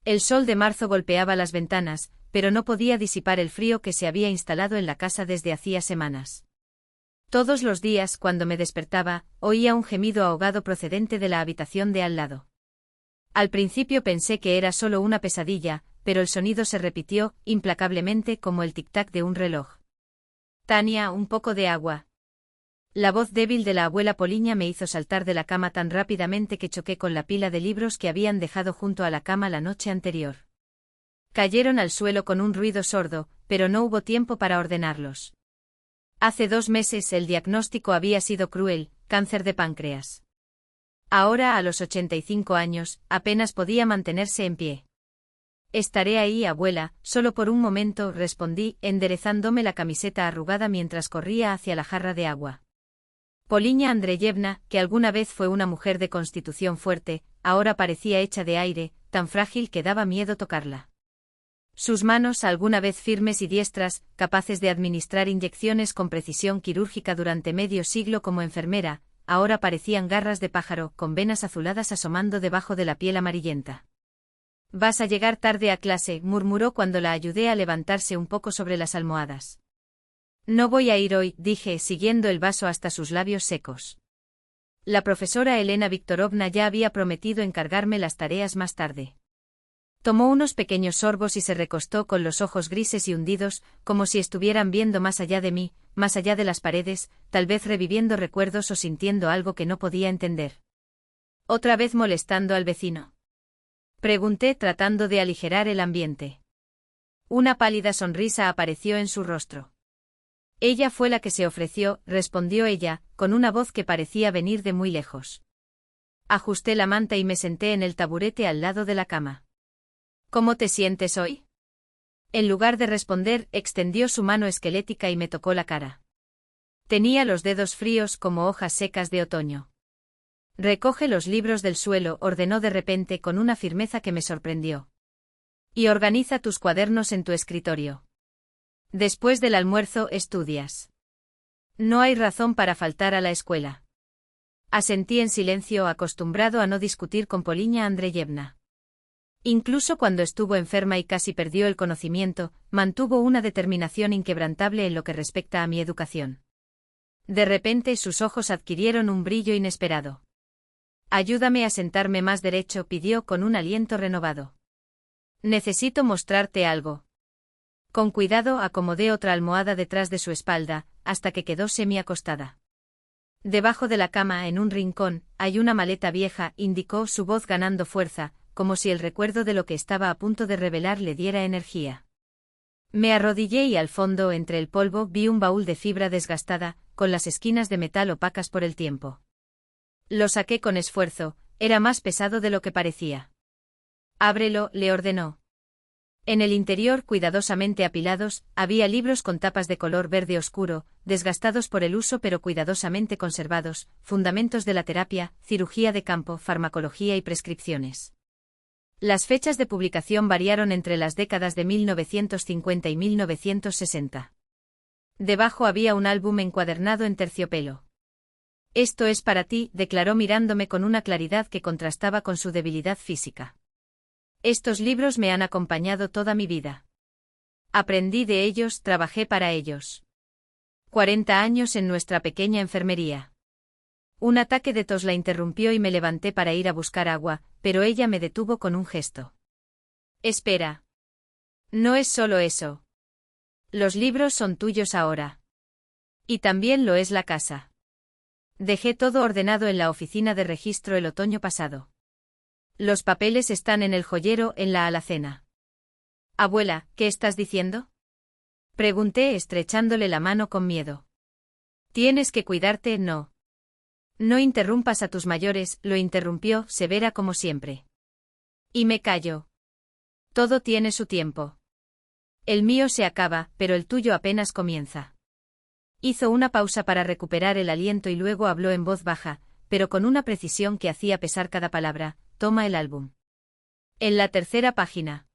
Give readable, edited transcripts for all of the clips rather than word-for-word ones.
El sol de marzo golpeaba las ventanas, pero no podía disipar el frío que se había instalado en la casa desde hacía semanas. Todos los días, cuando me despertaba, oía un gemido ahogado procedente de la habitación de al lado. Al principio pensé que era solo una pesadilla, pero el sonido se repitió, implacablemente como el tic-tac de un reloj. Tania, un poco de agua. La voz débil de la abuela Poliña me hizo saltar de la cama tan rápidamente que choqué con la pila de libros que habían dejado junto a la cama la noche anterior. Cayeron al suelo con un ruido sordo, pero no hubo tiempo para ordenarlos. Hace 2 meses el diagnóstico había sido cruel, cáncer de páncreas. Ahora, a los 85 años, apenas podía mantenerse en pie. Estaré ahí, abuela, solo por un momento, respondí, enderezándome la camiseta arrugada mientras corría hacia la jarra de agua. Poliña Andreyevna, que alguna vez fue una mujer de constitución fuerte, ahora parecía hecha de aire, tan frágil que daba miedo tocarla. Sus manos, alguna vez firmes y diestras, capaces de administrar inyecciones con precisión quirúrgica durante medio siglo como enfermera, ahora parecían garras de pájaro, con venas azuladas asomando debajo de la piel amarillenta. «Vas a llegar tarde a clase», murmuró cuando la ayudé a levantarse un poco sobre las almohadas. «No voy a ir hoy», dije, siguiendo el vaso hasta sus labios secos. La profesora Elena Viktorovna ya había prometido encargarme las tareas más tarde. Tomó unos pequeños sorbos y se recostó con los ojos grises y hundidos, como si estuvieran viendo más allá de mí, más allá de las paredes, tal vez reviviendo recuerdos o sintiendo algo que no podía entender. «¿Otra vez molestando al vecino?», pregunté tratando de aligerar el ambiente. Una pálida sonrisa apareció en su rostro. «Ella fue la que se ofreció», respondió ella, con una voz que parecía venir de muy lejos. Ajusté la manta y me senté en el taburete al lado de la cama. «¿Cómo te sientes hoy?». En lugar de responder, extendió su mano esquelética y me tocó la cara. Tenía los dedos fríos como hojas secas de otoño. «Recoge los libros del suelo», ordenó de repente con una firmeza que me sorprendió. «Y organiza tus cuadernos en tu escritorio. Después del almuerzo estudias. No hay razón para faltar a la escuela». Asentí en silencio, acostumbrado a no discutir con Poliña Andreyevna. Incluso cuando estuvo enferma y casi perdió el conocimiento, mantuvo una determinación inquebrantable en lo que respecta a mi educación. De repente sus ojos adquirieron un brillo inesperado. «Ayúdame a sentarme más derecho», pidió con un aliento renovado. «Necesito mostrarte algo». Con cuidado acomodé otra almohada detrás de su espalda, hasta que quedó semiacostada. «Debajo de la cama, en un rincón, hay una maleta vieja», indicó, su voz ganando fuerza, como si el recuerdo de lo que estaba a punto de revelar le diera energía. Me arrodillé y al fondo, entre el polvo, vi un baúl de fibra desgastada, con las esquinas de metal opacas por el tiempo. Lo saqué con esfuerzo, era más pesado de lo que parecía. «Ábrelo», le ordenó. En el interior, cuidadosamente apilados, había libros con tapas de color verde oscuro, desgastados por el uso pero cuidadosamente conservados, fundamentos de la terapia, cirugía de campo, farmacología y prescripciones. Las fechas de publicación variaron entre las décadas de 1950 y 1960. Debajo había un álbum encuadernado en terciopelo. «Esto es para ti», declaró mirándome con una claridad que contrastaba con su debilidad física. «Estos libros me han acompañado toda mi vida. Aprendí de ellos, trabajé para ellos. 40 años en nuestra pequeña enfermería». Un ataque de tos la interrumpió y me levanté para ir a buscar agua, pero ella me detuvo con un gesto. «Espera. No es solo eso. Los libros son tuyos ahora. Y también lo es la casa». Dejé todo ordenado en la oficina de registro el otoño pasado. «Los papeles están en el joyero, en la alacena». «Abuela, ¿qué estás diciendo?», pregunté estrechándole la mano con miedo. «Tienes que cuidarte, no. No interrumpas a tus mayores», lo interrumpió, severa como siempre. Y me calló. «Todo tiene su tiempo. El mío se acaba, pero el tuyo apenas comienza». Hizo una pausa para recuperar el aliento y luego habló en voz baja, pero con una precisión que hacía pesar cada palabra. «Toma el álbum. En la 3ª página».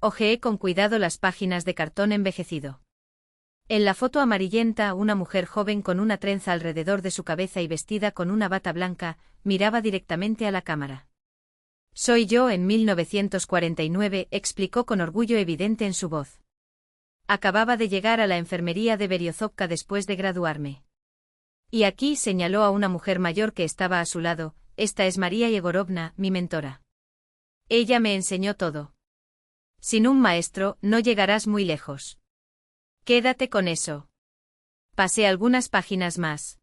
Hojeé con cuidado las páginas de cartón envejecido. En la foto amarillenta, una mujer joven con una trenza alrededor de su cabeza y vestida con una bata blanca, miraba directamente a la cámara. Soy yo en 1949, explicó con orgullo evidente en su voz. Acababa de llegar a la enfermería de Beriozovka después de graduarme. Y aquí señaló a una mujer mayor que estaba a su lado, esta es María Yegorovna, mi mentora. Ella me enseñó todo. Sin un maestro, no llegarás muy lejos. Quédate con eso. Pasé algunas páginas más.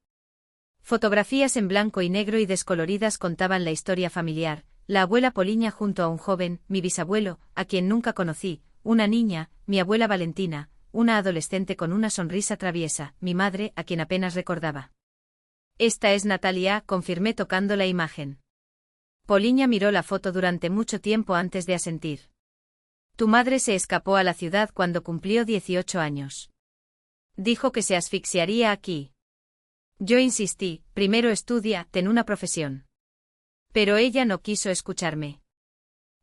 Fotografías en blanco y negro y descoloridas contaban la historia familiar, la abuela Poliña junto a un joven, mi bisabuelo, a quien nunca conocí, una niña, mi abuela Valentina, una adolescente con una sonrisa traviesa, mi madre, a quien apenas recordaba. Esta es Natalia, confirmé tocando la imagen. Poliña miró la foto durante mucho tiempo antes de asentir. Tu madre se escapó a la ciudad cuando cumplió 18 años. Dijo que se asfixiaría aquí. Yo insistí, primero estudia, ten una profesión. Pero ella no quiso escucharme.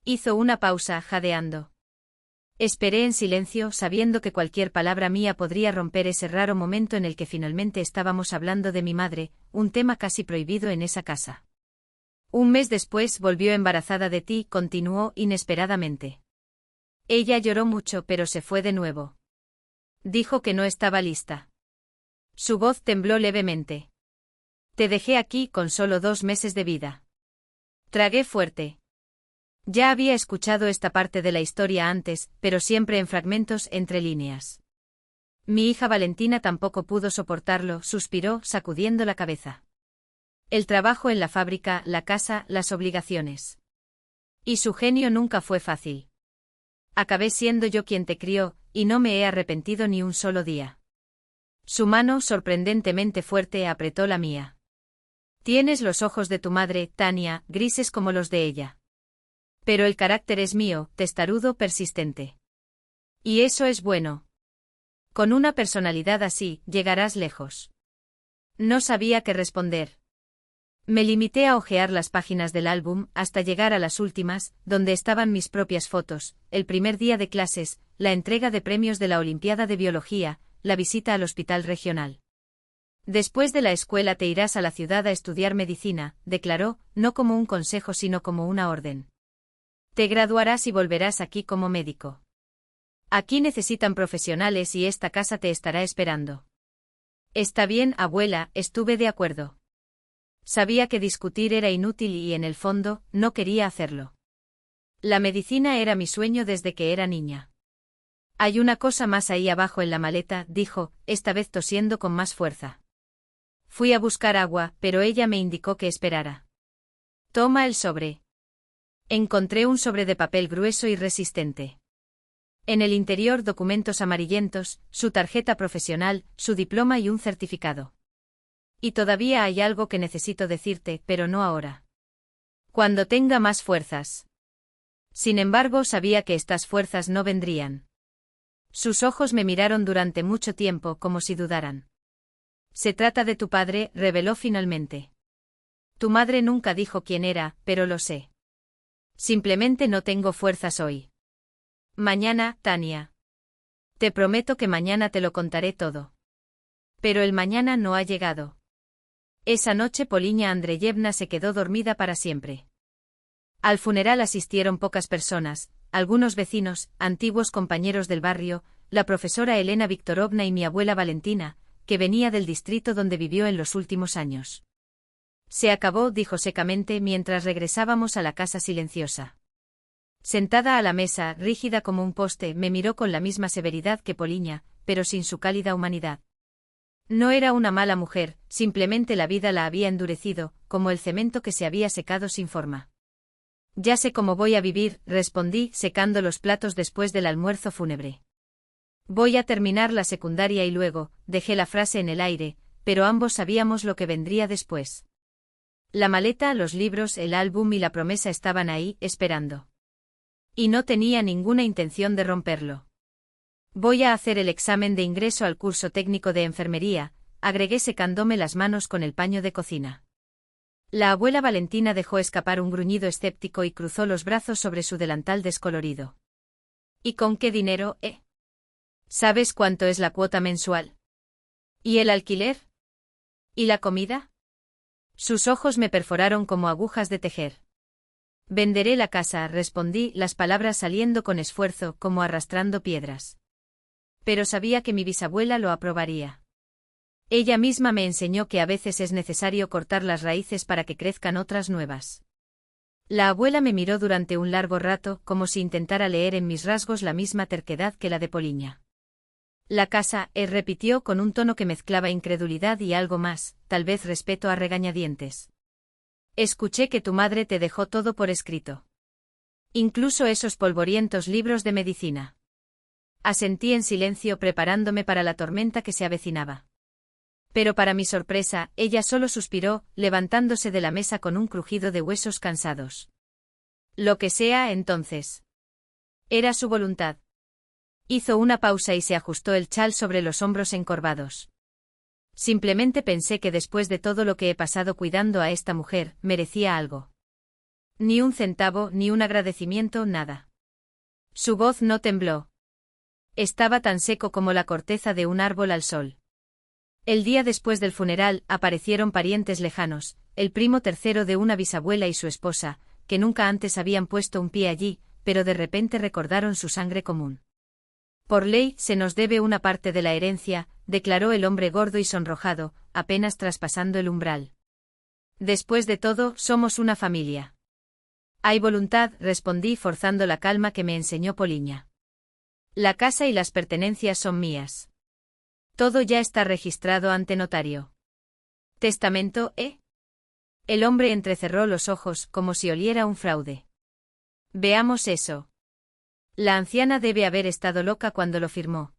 Hizo una pausa, jadeando. Esperé en silencio, sabiendo que cualquier palabra mía podría romper ese raro momento en el que finalmente estábamos hablando de mi madre, un tema casi prohibido en esa casa. Un mes después volvió embarazada de ti, continuó inesperadamente. Ella lloró mucho, pero se fue de nuevo. Dijo que no estaba lista. Su voz tembló levemente. Te dejé aquí con solo 2 meses de vida. Tragué fuerte. Ya había escuchado esta parte de la historia antes, pero siempre en fragmentos entre líneas. Mi hija Valentina tampoco pudo soportarlo, suspiró, sacudiendo la cabeza. El trabajo en la fábrica, la casa, las obligaciones. Y su genio nunca fue fácil. Acabé siendo yo quien te crió, y no me he arrepentido ni un solo día. Su mano sorprendentemente fuerte apretó la mía. Tienes los ojos de tu madre, Tania, grises como los de ella. Pero el carácter es mío, testarudo, persistente. Y eso es bueno. Con una personalidad así, llegarás lejos. No sabía qué responder. Me limité a hojear las páginas del álbum hasta llegar a las últimas, donde estaban mis propias fotos, el primer día de clases, la entrega de premios de la Olimpiada de Biología, la visita al hospital regional. Después de la escuela te irás a la ciudad a estudiar medicina, declaró, no como un consejo sino como una orden. Te graduarás y volverás aquí como médico. Aquí necesitan profesionales y esta casa te estará esperando. Está bien, abuela, estuve de acuerdo. Sabía que discutir era inútil y en el fondo, no quería hacerlo. La medicina era mi sueño desde que era niña. Hay una cosa más ahí abajo en la maleta, dijo, esta vez tosiendo con más fuerza. Fui a buscar agua, pero ella me indicó que esperara. Toma el sobre. Encontré un sobre de papel grueso y resistente. En el interior documentos amarillentos, su tarjeta profesional, su diploma y un certificado. Y todavía hay algo que necesito decirte, pero no ahora. Cuando tenga más fuerzas. Sin embargo, sabía que estas fuerzas no vendrían. Sus ojos me miraron durante mucho tiempo como si dudaran. Se trata de tu padre, reveló finalmente. Tu madre nunca dijo quién era, pero lo sé. Simplemente no tengo fuerzas hoy. Mañana, Tania. Te prometo que mañana te lo contaré todo. Pero el mañana no ha llegado. Esa noche Poliña Andreyevna se quedó dormida para siempre. Al funeral asistieron pocas personas, algunos vecinos, antiguos compañeros del barrio, la profesora Elena Viktorovna y mi abuela Valentina, que venía del distrito donde vivió en los últimos años. Se acabó, dijo secamente mientras regresábamos a la casa silenciosa. Sentada a la mesa, rígida como un poste, me miró con la misma severidad que Poliña, pero sin su cálida humanidad. No era una mala mujer, simplemente la vida la había endurecido, como el cemento que se había secado sin forma. Ya sé cómo voy a vivir, respondí, secando los platos después del almuerzo fúnebre. Voy a terminar la secundaria y luego, dejé la frase en el aire, pero ambos sabíamos lo que vendría después. La maleta, los libros, el álbum y la promesa estaban ahí, esperando. Y no tenía ninguna intención de romperlo. Voy a hacer el examen de ingreso al curso técnico de enfermería, agregué secándome las manos con el paño de cocina. La abuela Valentina dejó escapar un gruñido escéptico y cruzó los brazos sobre su delantal descolorido. ¿Y con qué dinero, ¿Sabes cuánto es la cuota mensual? ¿Y el alquiler? ¿Y la comida? Sus ojos me perforaron como agujas de tejer. Venderé la casa, respondí, las palabras saliendo con esfuerzo, como arrastrando piedras. Pero sabía que mi bisabuela lo aprobaría. Ella misma me enseñó que a veces es necesario cortar las raíces para que crezcan otras nuevas. La abuela me miró durante un largo rato, como si intentara leer en mis rasgos la misma terquedad que la de Poliña. La casa, repitió con un tono que mezclaba incredulidad y algo más, tal vez respeto a regañadientes. Escuché que tu madre te dejó todo por escrito. Incluso esos polvorientos libros de medicina. Asentí en silencio preparándome para la tormenta que se avecinaba. Pero para mi sorpresa, ella solo suspiró, levantándose de la mesa con un crujido de huesos cansados. Lo que sea, entonces. Era su voluntad. Hizo una pausa y se ajustó el chal sobre los hombros encorvados. Simplemente pensé que después de todo lo que he pasado cuidando a esta mujer, merecía algo. Ni un centavo, ni un agradecimiento, nada. Su voz no tembló. Estaba tan seco como la corteza de un árbol al sol. El día después del funeral, aparecieron parientes lejanos, el primo tercero de una bisabuela y su esposa, que nunca antes habían puesto un pie allí, pero de repente recordaron su sangre común. Por ley, se nos debe una parte de la herencia, declaró el hombre gordo y sonrojado, apenas traspasando el umbral. Después de todo, somos una familia. Hay voluntad, respondí forzando la calma que me enseñó Poliña. La casa y las pertenencias son mías. Todo ya está registrado ante notario. ¿Testamento, El hombre entrecerró los ojos, como si oliera un fraude. Veamos eso. La anciana debe haber estado loca cuando lo firmó.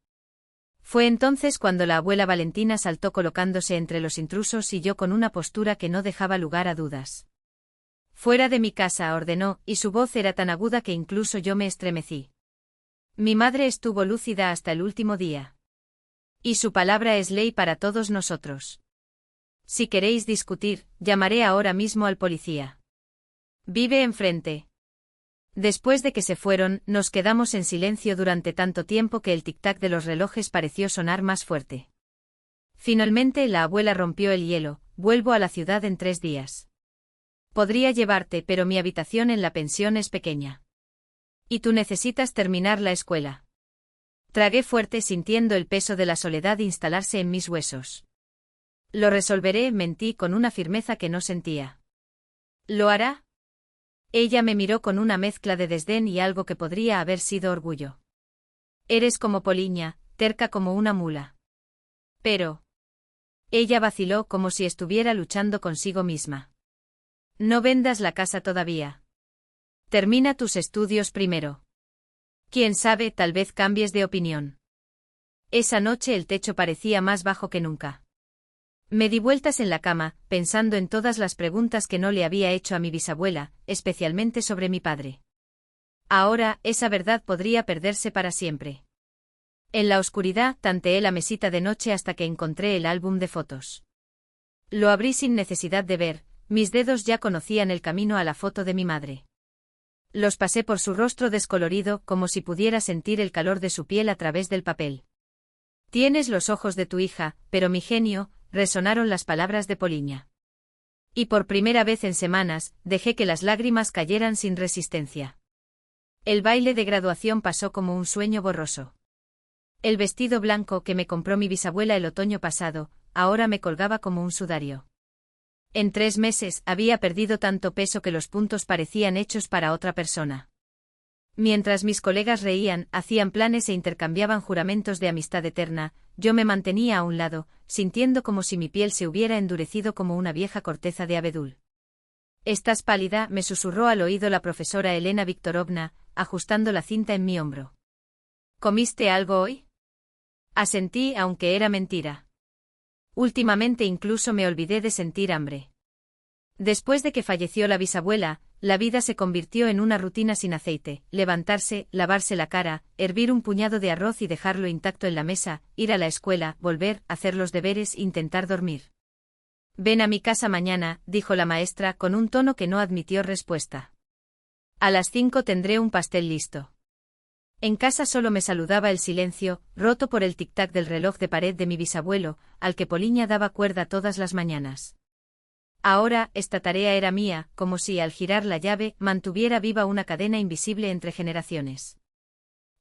Fue entonces cuando la abuela Valentina saltó colocándose entre los intrusos y yo con una postura que no dejaba lugar a dudas. Fuera de mi casa, ordenó, y su voz era tan aguda que incluso yo me estremecí. Mi madre estuvo lúcida hasta el último día. Y su palabra es ley para todos nosotros. Si queréis discutir, llamaré ahora mismo al policía. Vive enfrente. Después de que se fueron, nos quedamos en silencio durante tanto tiempo que el tic-tac de los relojes pareció sonar más fuerte. Finalmente la abuela rompió el hielo, vuelvo a la ciudad en 3 días. Podría llevarte, pero mi habitación en la pensión es pequeña. Y tú necesitas terminar la escuela. Tragué fuerte sintiendo el peso de la soledad instalarse en mis huesos. Lo resolveré, mentí con una firmeza que no sentía. ¿Lo hará? Ella me miró con una mezcla de desdén y algo que podría haber sido orgullo. Eres como Poliña, terca como una mula. Pero... Ella vaciló como si estuviera luchando consigo misma. No vendas la casa todavía. Termina tus estudios primero. Quién sabe, tal vez cambies de opinión. Esa noche el techo parecía más bajo que nunca. Me di vueltas en la cama, pensando en todas las preguntas que no le había hecho a mi bisabuela, especialmente sobre mi padre. Ahora, esa verdad podría perderse para siempre. En la oscuridad, tanteé la mesita de noche hasta que encontré el álbum de fotos. Lo abrí sin necesidad de ver, mis dedos ya conocían el camino a la foto de mi madre. Los pasé por su rostro descolorido, como si pudiera sentir el calor de su piel a través del papel. Tienes los ojos de tu hija, pero mi genio, resonaron las palabras de Poliña. Y por primera vez en semanas, dejé que las lágrimas cayeran sin resistencia. El baile de graduación pasó como un sueño borroso. El vestido blanco que me compró mi bisabuela el otoño pasado, ahora me colgaba como un sudario. En 3 meses había perdido tanto peso que los puntos parecían hechos para otra persona. Mientras mis colegas reían, hacían planes e intercambiaban juramentos de amistad eterna, yo me mantenía a un lado, sintiendo como si mi piel se hubiera endurecido como una vieja corteza de abedul. «Estás pálida», me susurró al oído la profesora Elena Viktorovna, ajustando la cinta en mi hombro. «¿Comiste algo hoy?» Asentí, aunque era mentira. Últimamente incluso me olvidé de sentir hambre. Después de que falleció la bisabuela, la vida se convirtió en una rutina sin aceite: levantarse, lavarse la cara, hervir un puñado de arroz y dejarlo intacto en la mesa, ir a la escuela, volver, hacer los deberes, intentar dormir. «Ven a mi casa mañana», dijo la maestra con un tono que no admitió respuesta. «A las 5 tendré un pastel listo». En casa solo me saludaba el silencio, roto por el tic-tac del reloj de pared de mi bisabuelo, al que Poliña daba cuerda todas las mañanas. Ahora, esta tarea era mía, como si, al girar la llave, mantuviera viva una cadena invisible entre generaciones.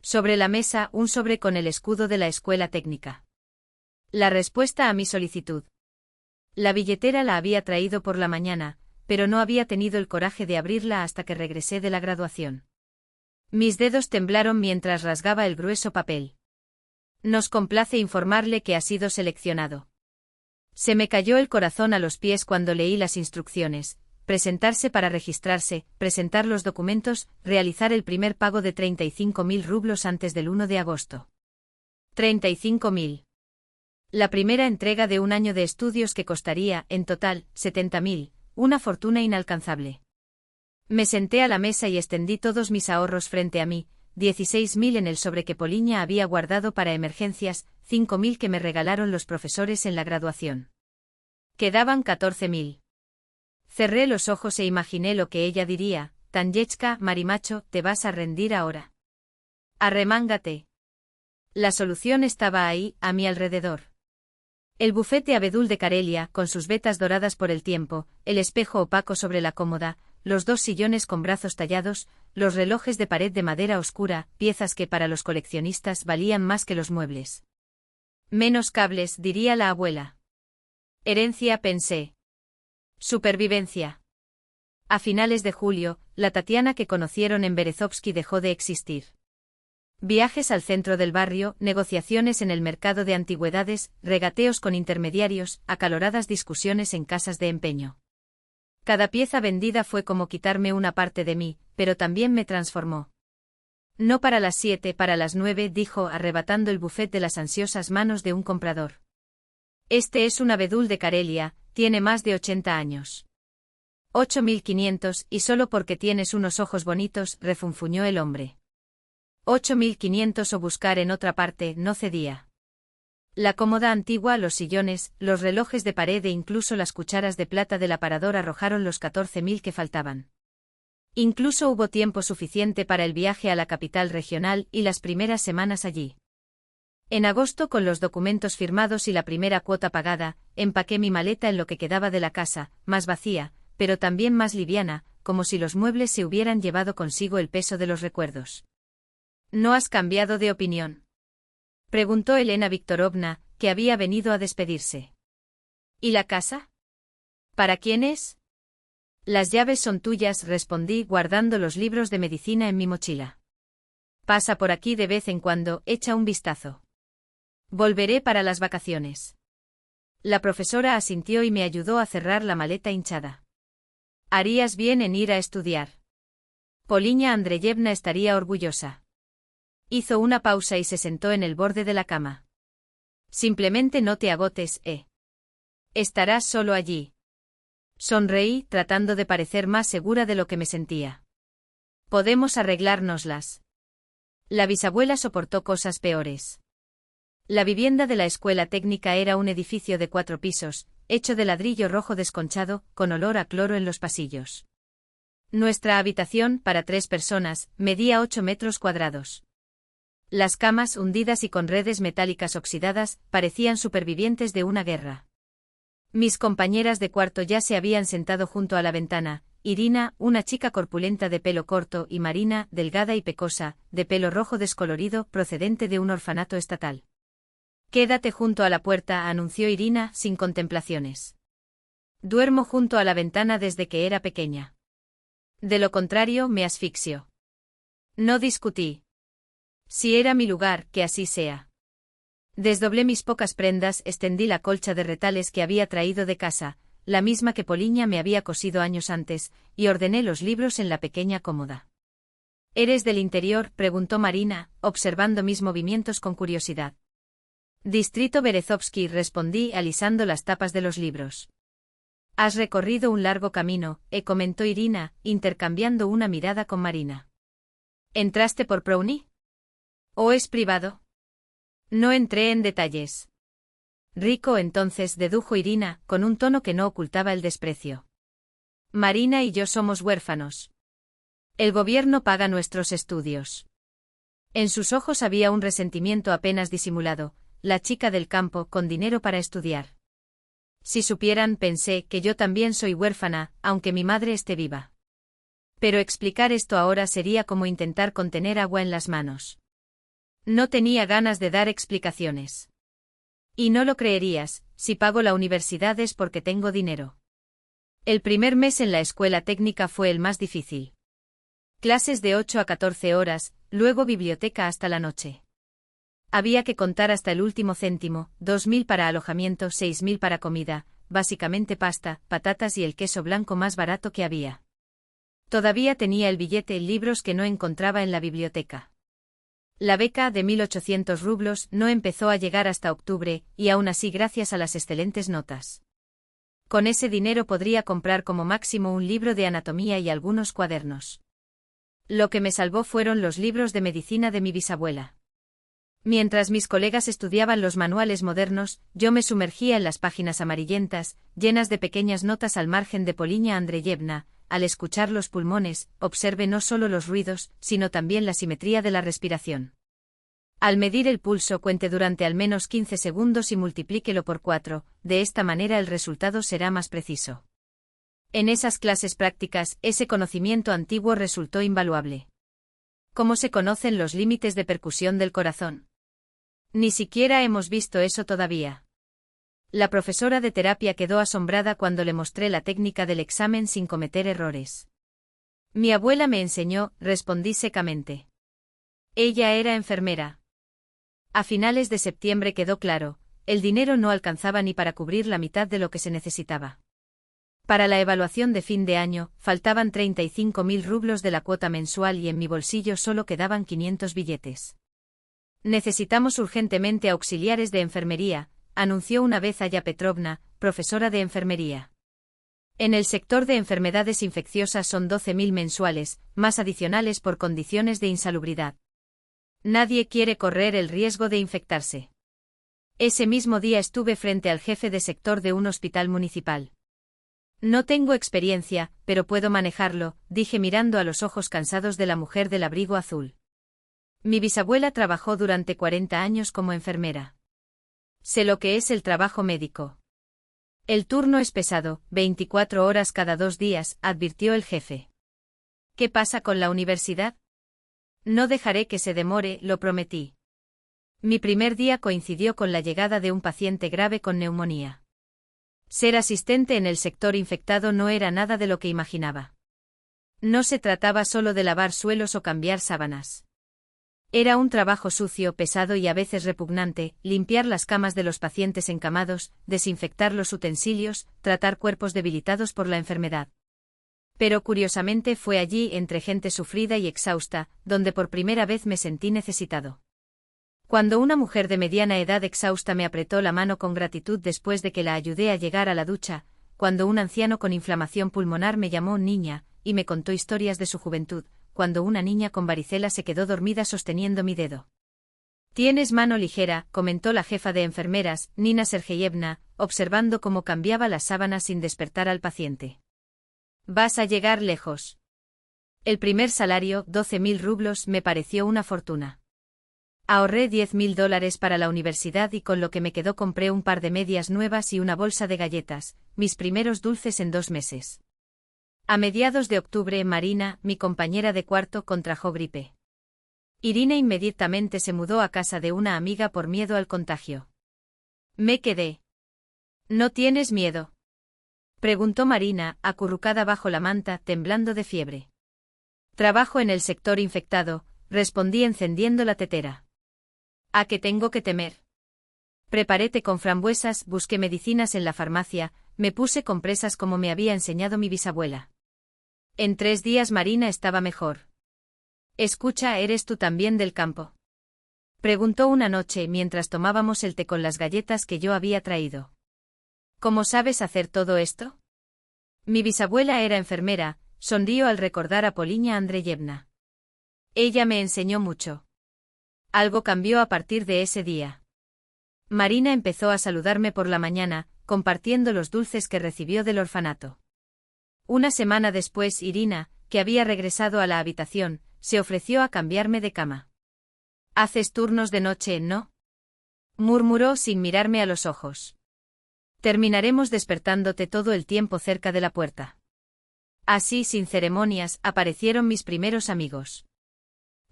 Sobre la mesa, un sobre con el escudo de la escuela técnica. La respuesta a mi solicitud. La billetera la había traído por la mañana, pero no había tenido el coraje de abrirla hasta que regresé de la graduación. Mis dedos temblaron mientras rasgaba el grueso papel. Nos complace informarle que ha sido seleccionado. Se me cayó el corazón a los pies cuando leí las instrucciones: presentarse para registrarse, presentar los documentos, realizar el primer pago de 35.000 rublos antes del 1 de agosto. 35.000. La primera entrega de un año de estudios que costaría, en total, 70.000, una fortuna inalcanzable. Me senté a la mesa y extendí todos mis ahorros frente a mí: 16.000 en el sobre que Poliña había guardado para emergencias, 5.000 que me regalaron los profesores en la graduación. Quedaban 14.000. Cerré los ojos e imaginé lo que ella diría: Tanyechka, marimacho, ¿te vas a rendir ahora? Arremángate. La solución estaba ahí, a mi alrededor. El bufete abedul de Karelia, con sus vetas doradas por el tiempo, el espejo opaco sobre la cómoda, los 2 sillones con brazos tallados, los relojes de pared de madera oscura, piezas que para los coleccionistas valían más que los muebles. Menos cables, diría la abuela. Herencia, pensé. Supervivencia. A finales de julio, la Tatiana que conocieron en Berezovsky dejó de existir. Viajes al centro del barrio, negociaciones en el mercado de antigüedades, regateos con intermediarios, acaloradas discusiones en casas de empeño. Cada pieza vendida fue como quitarme una parte de mí, pero también me transformó. No para las 7, para las 9, dijo, arrebatando el buffet de las ansiosas manos de un comprador. Este es un abedul de Karelia, tiene más de 80 años. 8.500, y solo porque tienes unos ojos bonitos, refunfuñó el hombre. 8.500 o buscar en otra parte, no cedía. La cómoda antigua, los sillones, los relojes de pared e incluso las cucharas de plata del aparador arrojaron los 14.000 que faltaban. Incluso hubo tiempo suficiente para el viaje a la capital regional y las primeras semanas allí. En agosto, con los documentos firmados y la primera cuota pagada, empaqué mi maleta en lo que quedaba de la casa, más vacía, pero también más liviana, como si los muebles se hubieran llevado consigo el peso de los recuerdos. ¿No has cambiado de opinión?, preguntó Elena Viktorovna, que había venido a despedirse. ¿Y la casa? ¿Para quién es? Las llaves son tuyas, respondí, guardando los libros de medicina en mi mochila. Pasa por aquí de vez en cuando, echa un vistazo. Volveré para las vacaciones. La profesora asintió y me ayudó a cerrar la maleta hinchada. Harías bien en ir a estudiar. Poliña Andreyevna estaría orgullosa. Hizo una pausa y se sentó en el borde de la cama. Simplemente no te agotes, Estarás solo allí. Sonreí, tratando de parecer más segura de lo que me sentía. Podemos arreglárnoslas. La bisabuela soportó cosas peores. La vivienda de la escuela técnica era un edificio de 4 pisos, hecho de ladrillo rojo desconchado, con olor a cloro en los pasillos. Nuestra habitación, para 3 personas, medía 8 metros cuadrados. Las camas, hundidas y con redes metálicas oxidadas, parecían supervivientes de una guerra. Mis compañeras de cuarto ya se habían sentado junto a la ventana: Irina, una chica corpulenta de pelo corto, y Marina, delgada y pecosa, de pelo rojo descolorido, procedente de un orfanato estatal. Quédate junto a la puerta, anunció Irina, sin contemplaciones. Duermo junto a la ventana desde que era pequeña. De lo contrario, me asfixio. No discutí. Si era mi lugar, que así sea. Desdoblé mis pocas prendas, extendí la colcha de retales que había traído de casa, la misma que Poliña me había cosido años antes, y ordené los libros en la pequeña cómoda. ¿Eres del interior?, preguntó Marina, observando mis movimientos con curiosidad. Distrito Berezovsky, respondí, alisando las tapas de los libros. Has recorrido un largo camino, comentó Irina, intercambiando una mirada con Marina. ¿Entraste por Prouny? ¿O es privado? No entré en detalles. Rico, entonces, dedujo Irina, con un tono que no ocultaba el desprecio. Marina y yo somos huérfanos. El gobierno paga nuestros estudios. En sus ojos había un resentimiento apenas disimulado. La chica del campo, con dinero para estudiar. Si supieran, pensé, que yo también soy huérfana, aunque mi madre esté viva. Pero explicar esto ahora sería como intentar contener agua en las manos. No tenía ganas de dar explicaciones. Y no lo creerías, si pago la universidad es porque tengo dinero. El primer mes en la escuela técnica fue el más difícil. Clases de 8 a 14 horas, luego biblioteca hasta la noche. Había que contar hasta el último céntimo, 2.000 para alojamiento, 6.000 para comida, básicamente pasta, patatas y el queso blanco más barato que había. Todavía tenía el billete y libros que no encontraba en la biblioteca. La beca de 1.800 rublos no empezó a llegar hasta octubre, y aún así gracias a las excelentes notas. Con ese dinero podría comprar como máximo un libro de anatomía y algunos cuadernos. Lo que me salvó fueron los libros de medicina de mi bisabuela. Mientras mis colegas estudiaban los manuales modernos, yo me sumergía en las páginas amarillentas, llenas de pequeñas notas al margen de Poliña Andreyevna. Al escuchar los pulmones, observe no solo los ruidos, sino también la simetría de la respiración. Al medir el pulso, cuente durante al menos 15 segundos y multiplíquelo por 4, de esta manera el resultado será más preciso. En esas clases prácticas, ese conocimiento antiguo resultó invaluable. ¿Cómo se conocen los límites de percusión del corazón? Ni siquiera hemos visto eso todavía. La profesora de terapia quedó asombrada cuando le mostré la técnica del examen sin cometer errores. Mi abuela me enseñó, respondí secamente. Ella era enfermera. A finales de septiembre quedó claro, el dinero no alcanzaba ni para cubrir la mitad de lo que se necesitaba. Para la evaluación de fin de año, faltaban 35.000 rublos de la cuota mensual y en mi bolsillo solo quedaban 500 billetes. Necesitamos urgentemente auxiliares de enfermería, anunció una vez Aya Petrovna, profesora de enfermería. En el sector de enfermedades infecciosas son 12.000 mensuales, más adicionales por condiciones de insalubridad. Nadie quiere correr el riesgo de infectarse. Ese mismo día estuve frente al jefe de sector de un hospital municipal. No tengo experiencia, pero puedo manejarlo, dije mirando a los ojos cansados de la mujer del abrigo azul. Mi bisabuela trabajó durante 40 años como enfermera. Sé lo que es el trabajo médico. El turno es pesado, 24 horas cada 2 días, advirtió el jefe. ¿Qué pasa con la universidad? No dejaré que se demore, lo prometí. Mi primer día coincidió con la llegada de un paciente grave con neumonía. Ser asistente en el sector infectado no era nada de lo que imaginaba. No se trataba solo de lavar suelos o cambiar sábanas. Era un trabajo sucio, pesado y a veces repugnante, limpiar las camas de los pacientes encamados, desinfectar los utensilios, tratar cuerpos debilitados por la enfermedad. Pero curiosamente fue allí, entre gente sufrida y exhausta, donde por primera vez me sentí necesitado. Cuando una mujer de mediana edad exhausta me apretó la mano con gratitud después de que la ayudé a llegar a la ducha, cuando un anciano con inflamación pulmonar me llamó niña, y me contó historias de su juventud, cuando una niña con varicela se quedó dormida sosteniendo mi dedo. Tienes mano ligera, comentó la jefa de enfermeras, Nina Sergeyevna, observando cómo cambiaba las sábanas sin despertar al paciente. Vas a llegar lejos. El primer salario, 12.000 rublos, me pareció una fortuna. Ahorré $10.000 para la universidad y con lo que me quedó compré un par de medias nuevas y una bolsa de galletas, mis primeros dulces en 2 meses. A mediados de octubre, Marina, mi compañera de cuarto, contrajo gripe. Irina inmediatamente se mudó a casa de una amiga por miedo al contagio. Me quedé. ¿No tienes miedo?, preguntó Marina, acurrucada bajo la manta, temblando de fiebre. Trabajo en el sector infectado, respondí encendiendo la tetera. ¿A qué tengo que temer? Preparé té con frambuesas, busqué medicinas en la farmacia, me puse compresas como me había enseñado mi bisabuela. En 3 días Marina estaba mejor. Escucha, ¿eres tú también del campo?, preguntó una noche mientras tomábamos el té con las galletas que yo había traído. ¿Cómo sabes hacer todo esto? Mi bisabuela era enfermera, sonrió al recordar a Poliña Andreyevna. Ella me enseñó mucho. Algo cambió a partir de ese día. Marina empezó a saludarme por la mañana, compartiendo los dulces que recibió del orfanato. Una semana después, Irina, que había regresado a la habitación, se ofreció a cambiarme de cama. ¿Haces turnos de noche, no?, murmuró sin mirarme a los ojos. Terminaremos despertándote todo el tiempo cerca de la puerta. Así, sin ceremonias, aparecieron mis primeros amigos.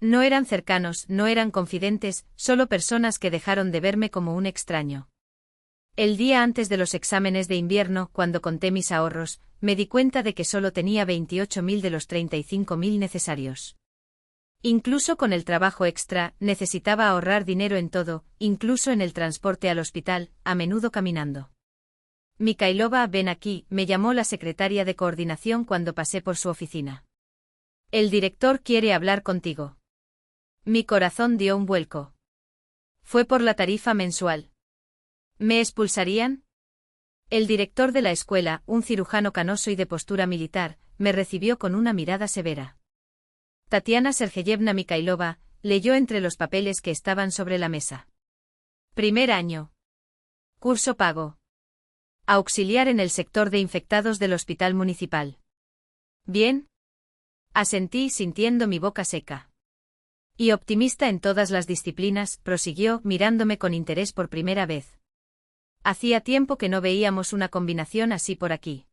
No eran cercanos, no eran confidentes, solo personas que dejaron de verme como un extraño. El día antes de los exámenes de invierno, cuando conté mis ahorros, me di cuenta de que solo tenía 28.000 de los 35.000 necesarios. Incluso con el trabajo extra, necesitaba ahorrar dinero en todo, incluso en el transporte al hospital, a menudo caminando. Mikhailova, ven aquí, me llamó la secretaria de coordinación cuando pasé por su oficina. El director quiere hablar contigo. Mi corazón dio un vuelco. Fue por la tarifa mensual. ¿Me expulsarían? El director de la escuela, un cirujano canoso y de postura militar, me recibió con una mirada severa. Tatiana Sergeyevna Mikhailova leyó entre los papeles que estaban sobre la mesa. Primer año. Curso pago. Auxiliar en el sector de infectados del hospital municipal. ¿Bien? Asentí sintiendo mi boca seca. Y optimista en todas las disciplinas, prosiguió, mirándome con interés por primera vez. Hacía tiempo que no veíamos una combinación así por aquí.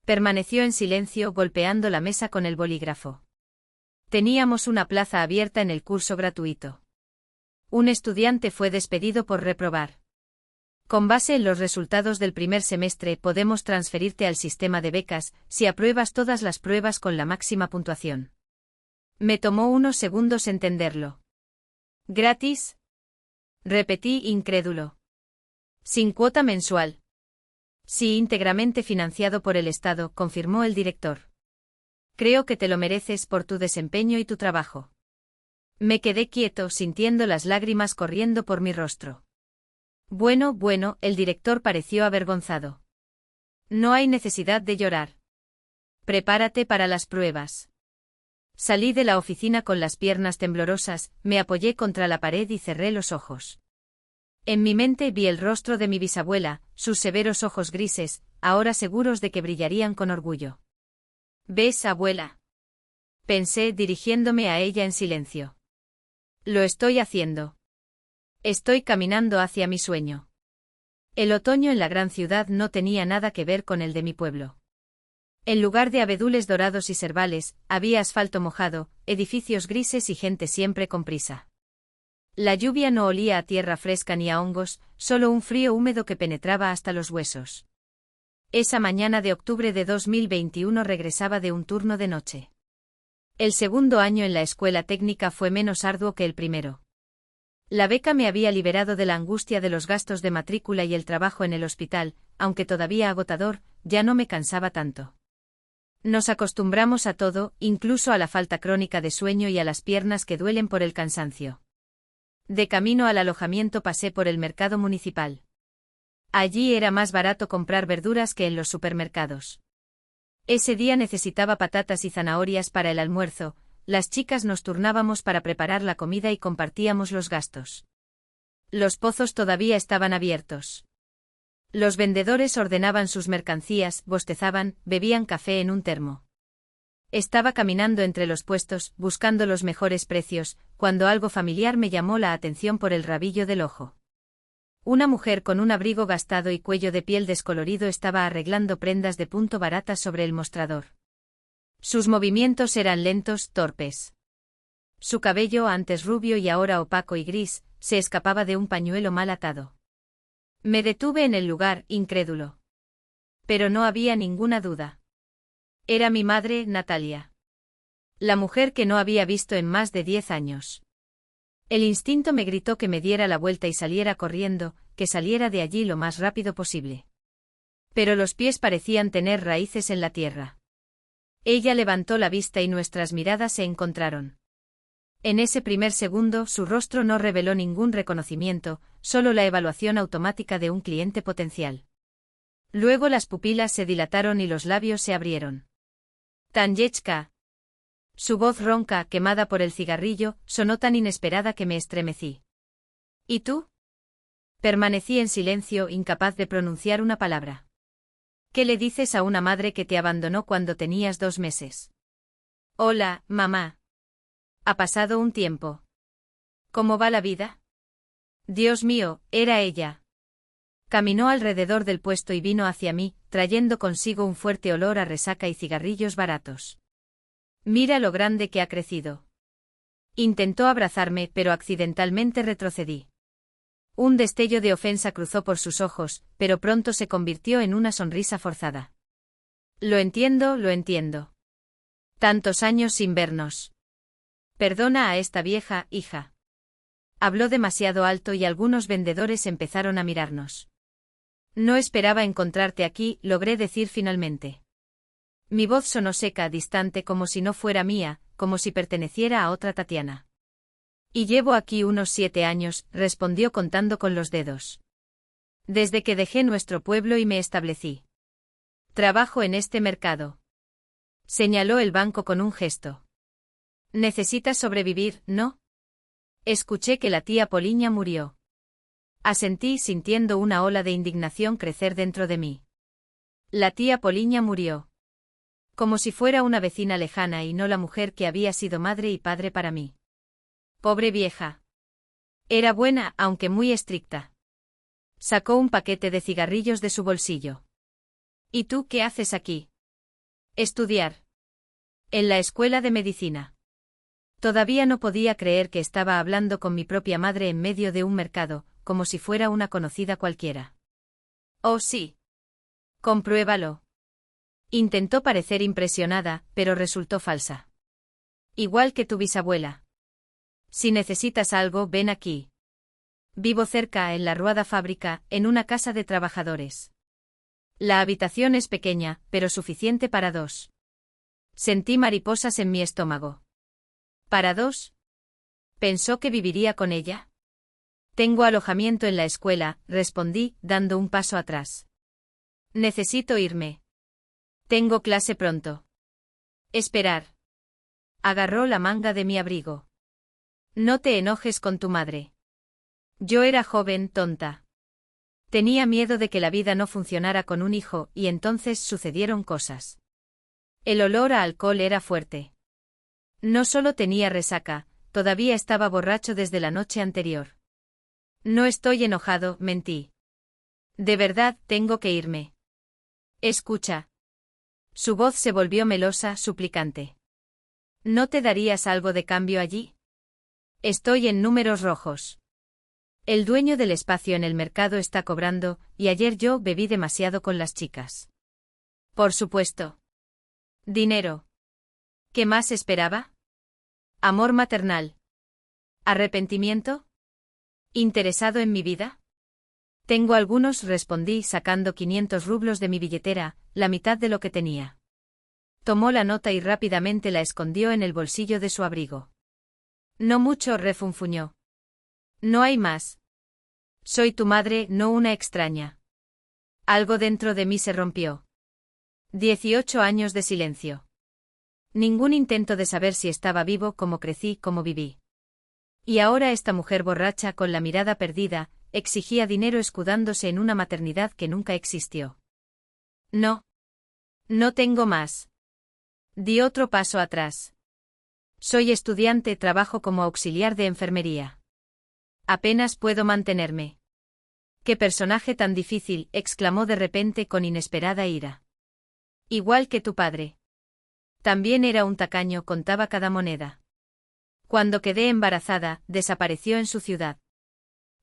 Permaneció en silencio, golpeando la mesa con el bolígrafo. Teníamos una plaza abierta en el curso gratuito. Un estudiante fue despedido por reprobar. Con base en los resultados del primer semestre podemos transferirte al sistema de becas, si apruebas todas las pruebas con la máxima puntuación. Me tomó unos segundos entenderlo. ¿Gratis? Repetí incrédulo. Sin cuota mensual. Sí, íntegramente financiado por el Estado, confirmó el director. Creo que te lo mereces por tu desempeño y tu trabajo. Me quedé quieto, sintiendo las lágrimas corriendo por mi rostro. Bueno, el director pareció avergonzado. No hay necesidad de llorar. Prepárate para las pruebas. Salí de la oficina con las piernas temblorosas, me apoyé contra la pared y cerré los ojos. En mi mente vi el rostro de mi bisabuela, sus severos ojos grises, ahora seguros de que brillarían con orgullo. ¿Ves, abuela? Pensé, dirigiéndome a ella en silencio. Lo estoy haciendo. Estoy caminando hacia mi sueño. El otoño en la gran ciudad no tenía nada que ver con el de mi pueblo. En lugar de abedules dorados y servales, había asfalto mojado, edificios grises y gente siempre con prisa. La lluvia no olía a tierra fresca ni a hongos, solo un frío húmedo que penetraba hasta los huesos. Esa mañana de octubre de 2021 regresaba de un turno de noche. El segundo año en la escuela técnica fue menos arduo que el primero. La beca me había liberado de la angustia de los gastos de matrícula y el trabajo en el hospital, aunque todavía agotador, ya no me cansaba tanto. Nos acostumbramos a todo, incluso a la falta crónica de sueño y a las piernas que duelen por el cansancio. De camino al alojamiento pasé por el mercado municipal. Allí era más barato comprar verduras que en los supermercados. Ese día necesitaba patatas y zanahorias para el almuerzo. Las chicas nos turnábamos para preparar la comida y compartíamos los gastos. Los pozos todavía estaban abiertos. Los vendedores ordenaban sus mercancías, bostezaban, bebían café en un termo. Estaba caminando entre los puestos, buscando los mejores precios, cuando algo familiar me llamó la atención por el rabillo del ojo. Una mujer con un abrigo gastado y cuello de piel descolorido estaba arreglando prendas de punto baratas sobre el mostrador. Sus movimientos eran lentos, torpes. Su cabello, antes rubio y ahora opaco y gris, se escapaba de un pañuelo mal atado. Me detuve en el lugar, incrédulo. Pero no había ninguna duda. Era mi madre, Natalia. La mujer que no había visto en más de 10 años. El instinto me gritó que me diera la vuelta y saliera corriendo, que saliera de allí lo más rápido posible. Pero los pies parecían tener raíces en la tierra. Ella levantó la vista y nuestras miradas se encontraron. En ese primer segundo su rostro no reveló ningún reconocimiento, solo la evaluación automática de un cliente potencial. Luego las pupilas se dilataron y los labios se abrieron. Tanyechka. Su voz ronca, quemada por el cigarrillo, sonó tan inesperada que me estremecí. ¿Y tú? Permanecí en silencio, incapaz de pronunciar una palabra. ¿Qué le dices a una madre que te abandonó cuando tenías 2 meses? Hola, mamá. Ha pasado un tiempo. ¿Cómo va la vida? Dios mío, era ella. Caminó alrededor del puesto y vino hacia mí, trayendo consigo un fuerte olor a resaca y cigarrillos baratos. Mira lo grande que ha crecido. Intentó abrazarme, pero accidentalmente retrocedí. Un destello de ofensa cruzó por sus ojos, pero pronto se convirtió en una sonrisa forzada. Lo entiendo, lo entiendo. Tantos años sin vernos. Perdona a esta vieja, hija. Habló demasiado alto y algunos vendedores empezaron a mirarnos. No esperaba encontrarte aquí, logré decir finalmente. Mi voz sonó seca, distante, como si no fuera mía, como si perteneciera a otra Tatiana. Y llevo aquí unos 7 años, respondió contando con los dedos. Desde que dejé nuestro pueblo y me establecí. Trabajo en este mercado. Señaló el banco con un gesto. Necesitas sobrevivir, ¿no? Escuché que la tía Poliña murió. Asentí sintiendo una ola de indignación crecer dentro de mí. La tía Poliña murió. Como si fuera una vecina lejana y no la mujer que había sido madre y padre para mí. Pobre vieja. Era buena, aunque muy estricta. Sacó un paquete de cigarrillos de su bolsillo. ¿Y tú qué haces aquí? Estudiar. En la escuela de medicina. Todavía no podía creer que estaba hablando con mi propia madre en medio de un mercado, como si fuera una conocida cualquiera. Oh, sí. Compruébalo. Intentó parecer impresionada, pero resultó falsa. Igual que tu bisabuela. Si necesitas algo, ven aquí. Vivo cerca, en la Ruada Fábrica, en una casa de trabajadores. La habitación es pequeña, pero suficiente para 2. Sentí mariposas en mi estómago. ¿Para 2? ¿Pensó que viviría con ella? Tengo alojamiento en la escuela, respondí, dando un paso atrás. Necesito irme. Tengo clase pronto. Esperar. Agarró la manga de mi abrigo. No te enojes con tu madre. Yo era joven, tonta. Tenía miedo de que la vida no funcionara con un hijo, y entonces sucedieron cosas. El olor a alcohol era fuerte. No solo tenía resaca, todavía estaba borracho desde la noche anterior. No estoy enojado, mentí. De verdad, tengo que irme. Escucha. Su voz se volvió melosa, suplicante. ¿No te darías algo de cambio allí? Estoy en números rojos. El dueño del espacio en el mercado está cobrando, y ayer yo bebí demasiado con las chicas. Por supuesto. Dinero. ¿Qué más esperaba? Amor maternal. ¿Arrepentimiento? ¿Interesado en mi vida? Tengo algunos, respondí sacando 500 rublos de mi billetera, la mitad de lo que tenía. Tomó la nota y rápidamente la escondió en el bolsillo de su abrigo. No mucho, refunfuñó. No hay más. Soy tu madre, no una extraña. Algo dentro de mí se rompió. 18 años de silencio. Ningún intento de saber si estaba vivo, cómo crecí, cómo viví. Y ahora esta mujer borracha con la mirada perdida, exigía dinero escudándose en una maternidad que nunca existió. No. No tengo más. Di otro paso atrás. Soy estudiante, trabajo como auxiliar de enfermería. Apenas puedo mantenerme. ¡Qué personaje tan difícil!, exclamó de repente con inesperada ira. Igual que tu padre. También era un tacaño, contaba cada moneda. Cuando quedé embarazada, desapareció en su ciudad.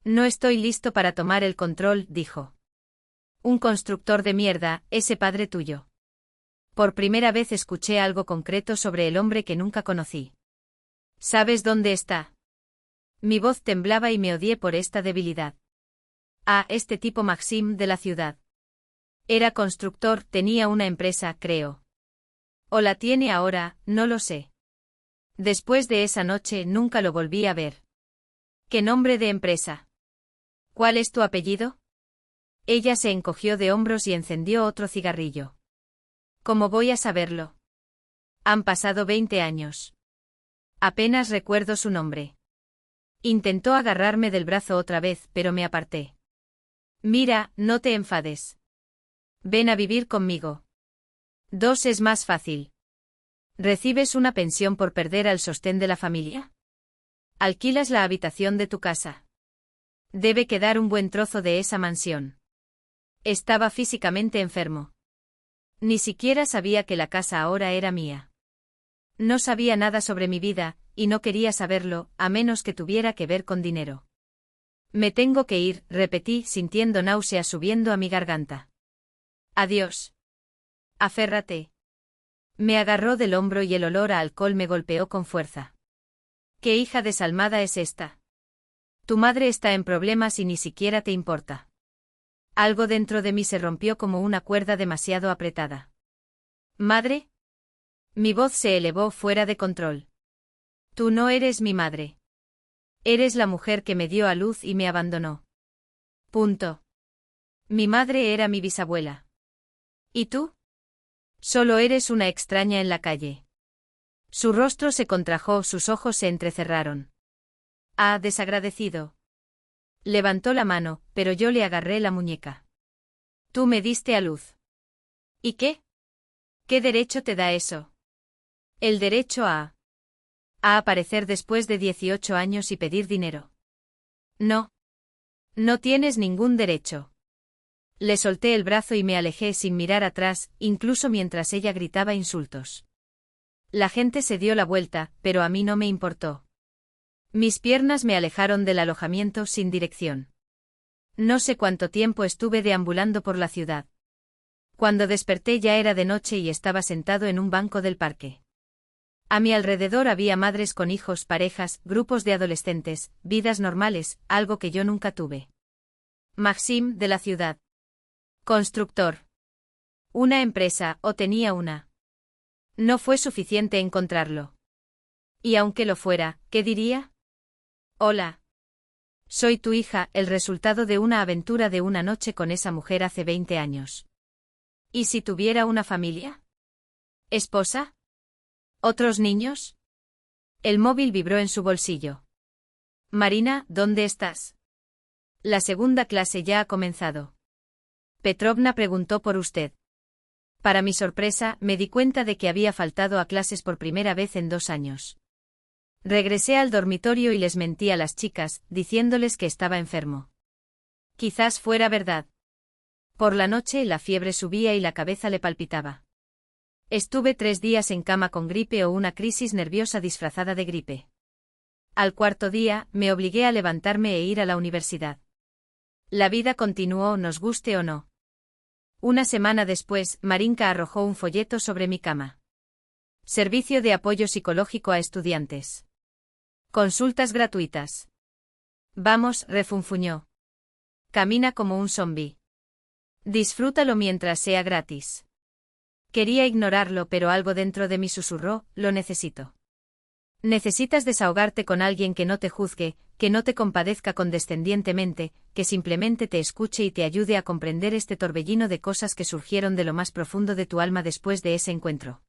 No estoy listo para tomar el control, dijo. Un constructor de mierda, ese padre tuyo. Por primera vez escuché algo concreto sobre el hombre que nunca conocí. ¿Sabes dónde está? Mi voz temblaba y me odié por esta debilidad. Ah, este tipo Maxim de la ciudad. Era constructor, tenía una empresa, creo. O la tiene ahora, no lo sé. Después de esa noche nunca lo volví a ver. ¿Qué nombre de empresa? ¿Cuál es tu apellido? Ella se encogió de hombros y encendió otro cigarrillo. ¿Cómo voy a saberlo? Han pasado 20 años. Apenas recuerdo su nombre. Intentó agarrarme del brazo otra vez, pero me aparté. Mira, no te enfades. Ven a vivir conmigo. 2 es más fácil. ¿Recibes una pensión por perder al sostén de la familia? ¿Alquilas la habitación de tu casa? Debe quedar un buen trozo de esa mansión. Estaba físicamente enfermo. Ni siquiera sabía que la casa ahora era mía. No sabía nada sobre mi vida, y no quería saberlo, a menos que tuviera que ver con dinero. Me tengo que ir, repetí, sintiendo náuseas subiendo a mi garganta. Adiós. Aférrate. Me agarró del hombro y el olor a alcohol me golpeó con fuerza. ¿Qué hija desalmada es esta? Tu madre está en problemas y ni siquiera te importa. Algo dentro de mí se rompió como una cuerda demasiado apretada. ¿Madre? Mi voz se elevó fuera de control. Tú no eres mi madre. Eres la mujer que me dio a luz y me abandonó. Punto. Mi madre era mi bisabuela. ¿Y tú? Solo eres una extraña en la calle. Su rostro se contrajo, sus ojos se entrecerraron. Ah, desagradecido. Levantó la mano, pero yo le agarré la muñeca. Tú me diste a luz. ¿Y qué? ¿Qué derecho te da eso? El derecho a aparecer después de 18 años y pedir dinero. No. No tienes ningún derecho. Le solté el brazo y me alejé sin mirar atrás, incluso mientras ella gritaba insultos. La gente se dio la vuelta, pero a mí no me importó. Mis piernas me alejaron del alojamiento sin dirección. No sé cuánto tiempo estuve deambulando por la ciudad. Cuando desperté ya era de noche y estaba sentado en un banco del parque. A mi alrededor había madres con hijos, parejas, grupos de adolescentes, vidas normales, algo que yo nunca tuve. Maxim, de la ciudad. Constructor. Una empresa, o tenía una. No fue suficiente encontrarlo. Y aunque lo fuera, ¿qué diría? Hola. Soy tu hija, el resultado de una aventura de una noche con esa mujer hace 20 años. ¿Y si tuviera una familia? ¿Esposa? ¿Otros niños? El móvil vibró en su bolsillo. Marina, ¿dónde estás? La segunda clase ya ha comenzado. Petrovna preguntó por usted. Para mi sorpresa, me di cuenta de que había faltado a clases por primera vez en 2 años. Regresé al dormitorio y les mentí a las chicas, diciéndoles que estaba enfermo. Quizás fuera verdad. Por la noche la fiebre subía y la cabeza le palpitaba. Estuve 3 días en cama con gripe o una crisis nerviosa disfrazada de gripe. Al 4.º día, me obligué a levantarme e ir a la universidad. La vida continuó, nos guste o no. Una semana después, Marinka arrojó un folleto sobre mi cama. Servicio de apoyo psicológico a estudiantes. Consultas gratuitas. Vamos, refunfuñó. Camina como un zombi. Disfrútalo mientras sea gratis. Quería ignorarlo, pero algo dentro de mí susurró, lo necesito. Necesitas desahogarte con alguien que no te juzgue, que no te compadezca condescendientemente, que simplemente te escuche y te ayude a comprender este torbellino de cosas que surgieron de lo más profundo de tu alma después de ese encuentro.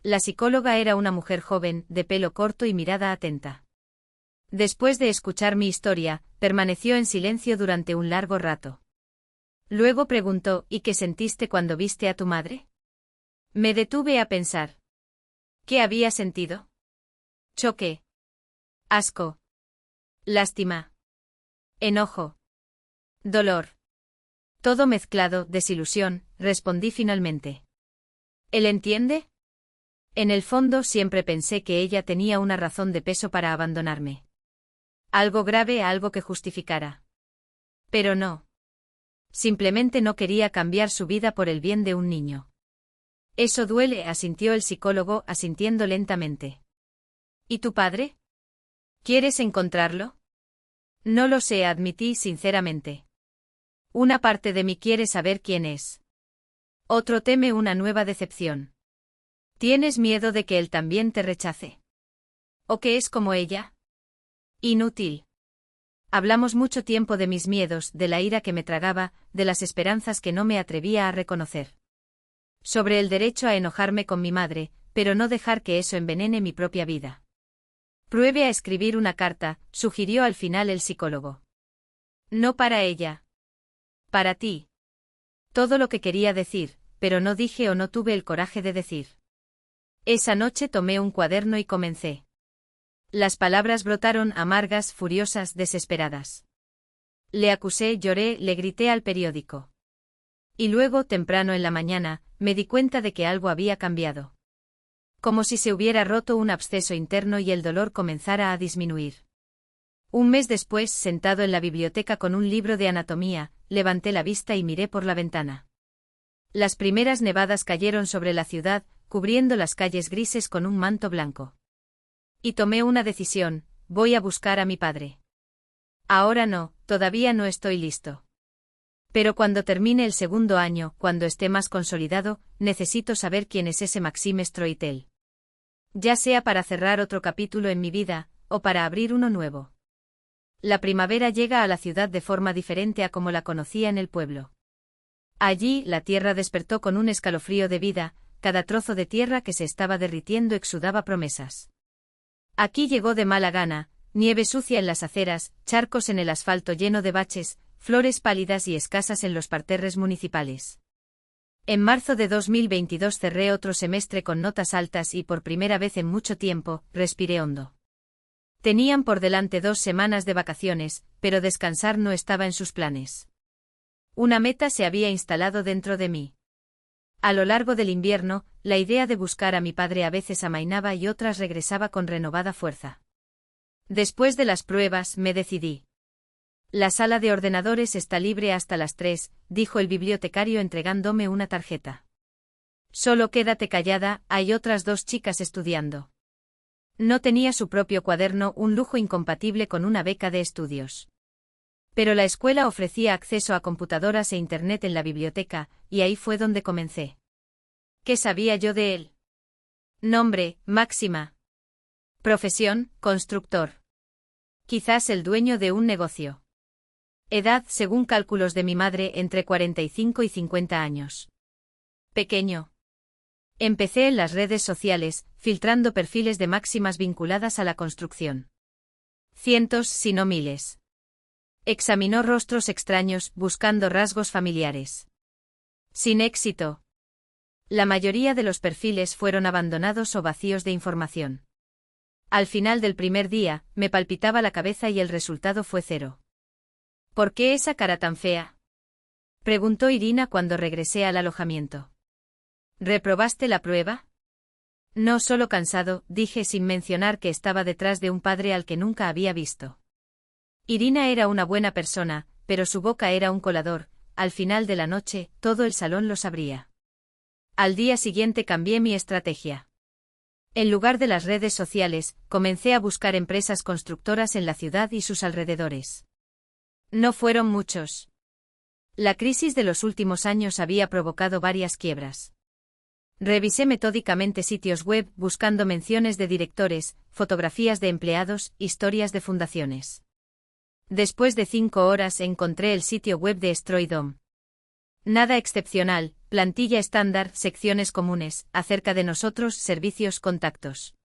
La psicóloga era una mujer joven, de pelo corto y mirada atenta. Después de escuchar mi historia, permaneció en silencio durante un largo rato. Luego preguntó, ¿y qué sentiste cuando viste a tu madre? Me detuve a pensar. ¿Qué había sentido? Choque. Asco. Lástima. Enojo. Dolor. Todo mezclado, desilusión, respondí finalmente. ¿Él entiende? En el fondo siempre pensé que ella tenía una razón de peso para abandonarme. Algo grave, algo que justificara. Pero no. Simplemente no quería cambiar su vida por el bien de un niño. Eso duele, asintió el psicólogo, asintiendo lentamente. ¿Y tu padre? ¿Quieres encontrarlo? No lo sé, admití sinceramente. Una parte de mí quiere saber quién es. Otro teme una nueva decepción. ¿Tienes miedo de que él también te rechace? ¿O que es como ella? Inútil. Hablamos mucho tiempo de mis miedos, de la ira que me tragaba, de las esperanzas que no me atrevía a reconocer. Sobre el derecho a enojarme con mi madre, pero no dejar que eso envenene mi propia vida. Pruebe a escribir una carta, sugirió al final el psicólogo. No para ella. Para ti. Todo lo que quería decir, pero no dije o no tuve el coraje de decir. Esa noche tomé un cuaderno y comencé. Las palabras brotaron amargas, furiosas, desesperadas. Le acusé, lloré, le grité al periódico. Y luego, temprano en la mañana, me di cuenta de que algo había cambiado. Como si se hubiera roto un absceso interno y el dolor comenzara a disminuir. Un mes después, sentado en la biblioteca con un libro de anatomía, levanté la vista y miré por la ventana. Las primeras nevadas cayeron sobre la ciudad, cubriendo las calles grises con un manto blanco. Y tomé una decisión: voy a buscar a mi padre. Ahora no, todavía no estoy listo. Pero cuando termine el segundo año, cuando esté más consolidado, necesito saber quién es ese Maxime Stroitel. Ya sea para cerrar otro capítulo en mi vida, o para abrir uno nuevo. La primavera llega a la ciudad de forma diferente a como la conocía en el pueblo. Allí, la tierra despertó con un escalofrío de vida, cada trozo de tierra que se estaba derritiendo exudaba promesas. Aquí llegó de mala gana, nieve sucia en las aceras, charcos en el asfalto lleno de baches, flores pálidas y escasas en los parterres municipales. En marzo de 2022 cerré otro semestre con notas altas y por primera vez en mucho tiempo, respiré hondo. Tenían por delante 2 semanas de vacaciones, pero descansar no estaba en sus planes. Una meta se había instalado dentro de mí. A lo largo del invierno, la idea de buscar a mi padre a veces amainaba y otras regresaba con renovada fuerza. Después de las pruebas, me decidí. La sala de ordenadores está libre hasta las 3, dijo el bibliotecario entregándome una tarjeta. Solo quédate callada, hay otras 2 chicas estudiando. No tenía su propio cuaderno, un lujo incompatible con una beca de estudios. Pero la escuela ofrecía acceso a computadoras e internet en la biblioteca, y ahí fue donde comencé. ¿Qué sabía yo de él? Nombre: Máxima. Profesión: constructor. Quizás el dueño de un negocio. Edad, según cálculos de mi madre, entre 45 y 50 años. Pequeño. Empecé en las redes sociales, filtrando perfiles de máximas vinculadas a la construcción. Cientos, si no miles. Examinó rostros extraños, buscando rasgos familiares. Sin éxito. La mayoría de los perfiles fueron abandonados o vacíos de información. Al final del primer día, me palpitaba la cabeza y el resultado fue 0. ¿Por qué esa cara tan fea?, preguntó Irina cuando regresé al alojamiento. ¿Reprobaste la prueba? No, solo cansado, dije sin mencionar que estaba detrás de un padre al que nunca había visto. Irina era una buena persona, pero su boca era un colador. Al final de la noche, todo el salón lo sabría. Al día siguiente cambié mi estrategia. En lugar de las redes sociales, comencé a buscar empresas constructoras en la ciudad y sus alrededores. No fueron muchos. La crisis de los últimos años había provocado varias quiebras. Revisé metódicamente sitios web buscando menciones de directores, fotografías de empleados, historias de fundaciones. Después de 5 horas encontré el sitio web de Stroidom. Nada excepcional, plantilla estándar, secciones comunes, acerca de nosotros, servicios, contactos.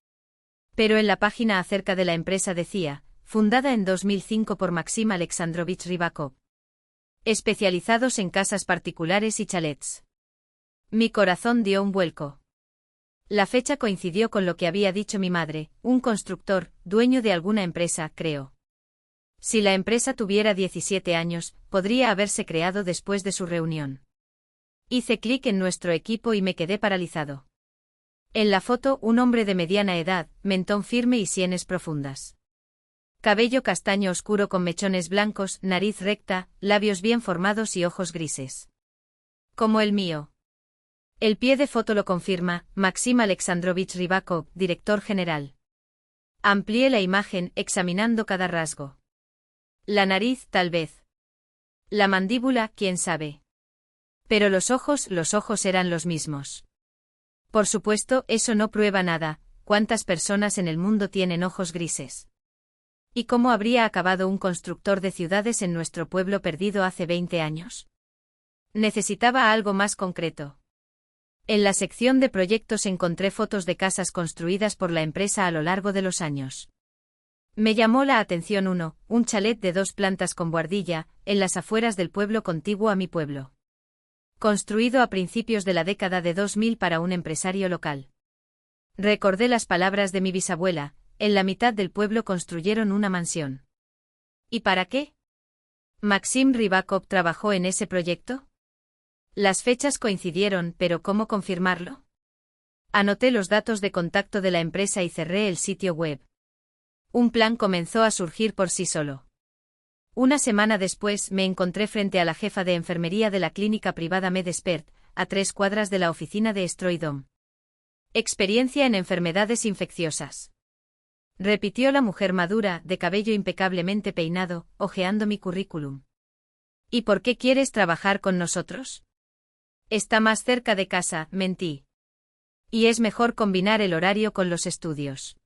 Pero en la página acerca de la empresa decía: fundada en 2005 por Maxim Alexandrovich Rybakov. Especializados en casas particulares y chalets. Mi corazón dio un vuelco. La fecha coincidió con lo que había dicho mi madre: un constructor, dueño de alguna empresa, creo. Si la empresa tuviera 17 años, podría haberse creado después de su reunión. Hice clic en nuestro equipo y me quedé paralizado. En la foto, un hombre de mediana edad, mentón firme y sienes profundas. Cabello castaño oscuro con mechones blancos, nariz recta, labios bien formados y ojos grises. Como el mío. El pie de foto lo confirma: Maxim Alexandrovich Rybakov, director general. Amplié la imagen, examinando cada rasgo. La nariz, tal vez. La mandíbula, quién sabe. Pero los ojos eran los mismos. Por supuesto, eso no prueba nada. ¿Cuántas personas en el mundo tienen ojos grises? ¿Y cómo habría acabado un constructor de ciudades en nuestro pueblo perdido hace 20 años? Necesitaba algo más concreto. En la sección de proyectos encontré fotos de casas construidas por la empresa a lo largo de los años. Me llamó la atención un chalet de 2 plantas con buhardilla, en las afueras del pueblo contiguo a mi pueblo. Construido a principios de la década de 2000 para un empresario local. Recordé las palabras de mi bisabuela: en la mitad del pueblo construyeron una mansión. ¿Y para qué? ¿Maxim Rybakov trabajó en ese proyecto? Las fechas coincidieron, pero ¿cómo confirmarlo? Anoté los datos de contacto de la empresa y cerré el sitio web. Un plan comenzó a surgir por sí solo. Una semana después me encontré frente a la jefa de enfermería de la clínica privada MedExpert, a 3 cuadras de la oficina de Stroidom. Experiencia en enfermedades infecciosas. Repitió la mujer madura, de cabello impecablemente peinado, hojeando mi currículum. ¿Y por qué quieres trabajar con nosotros? Está más cerca de casa, mentí. Y es mejor combinar el horario con los estudios.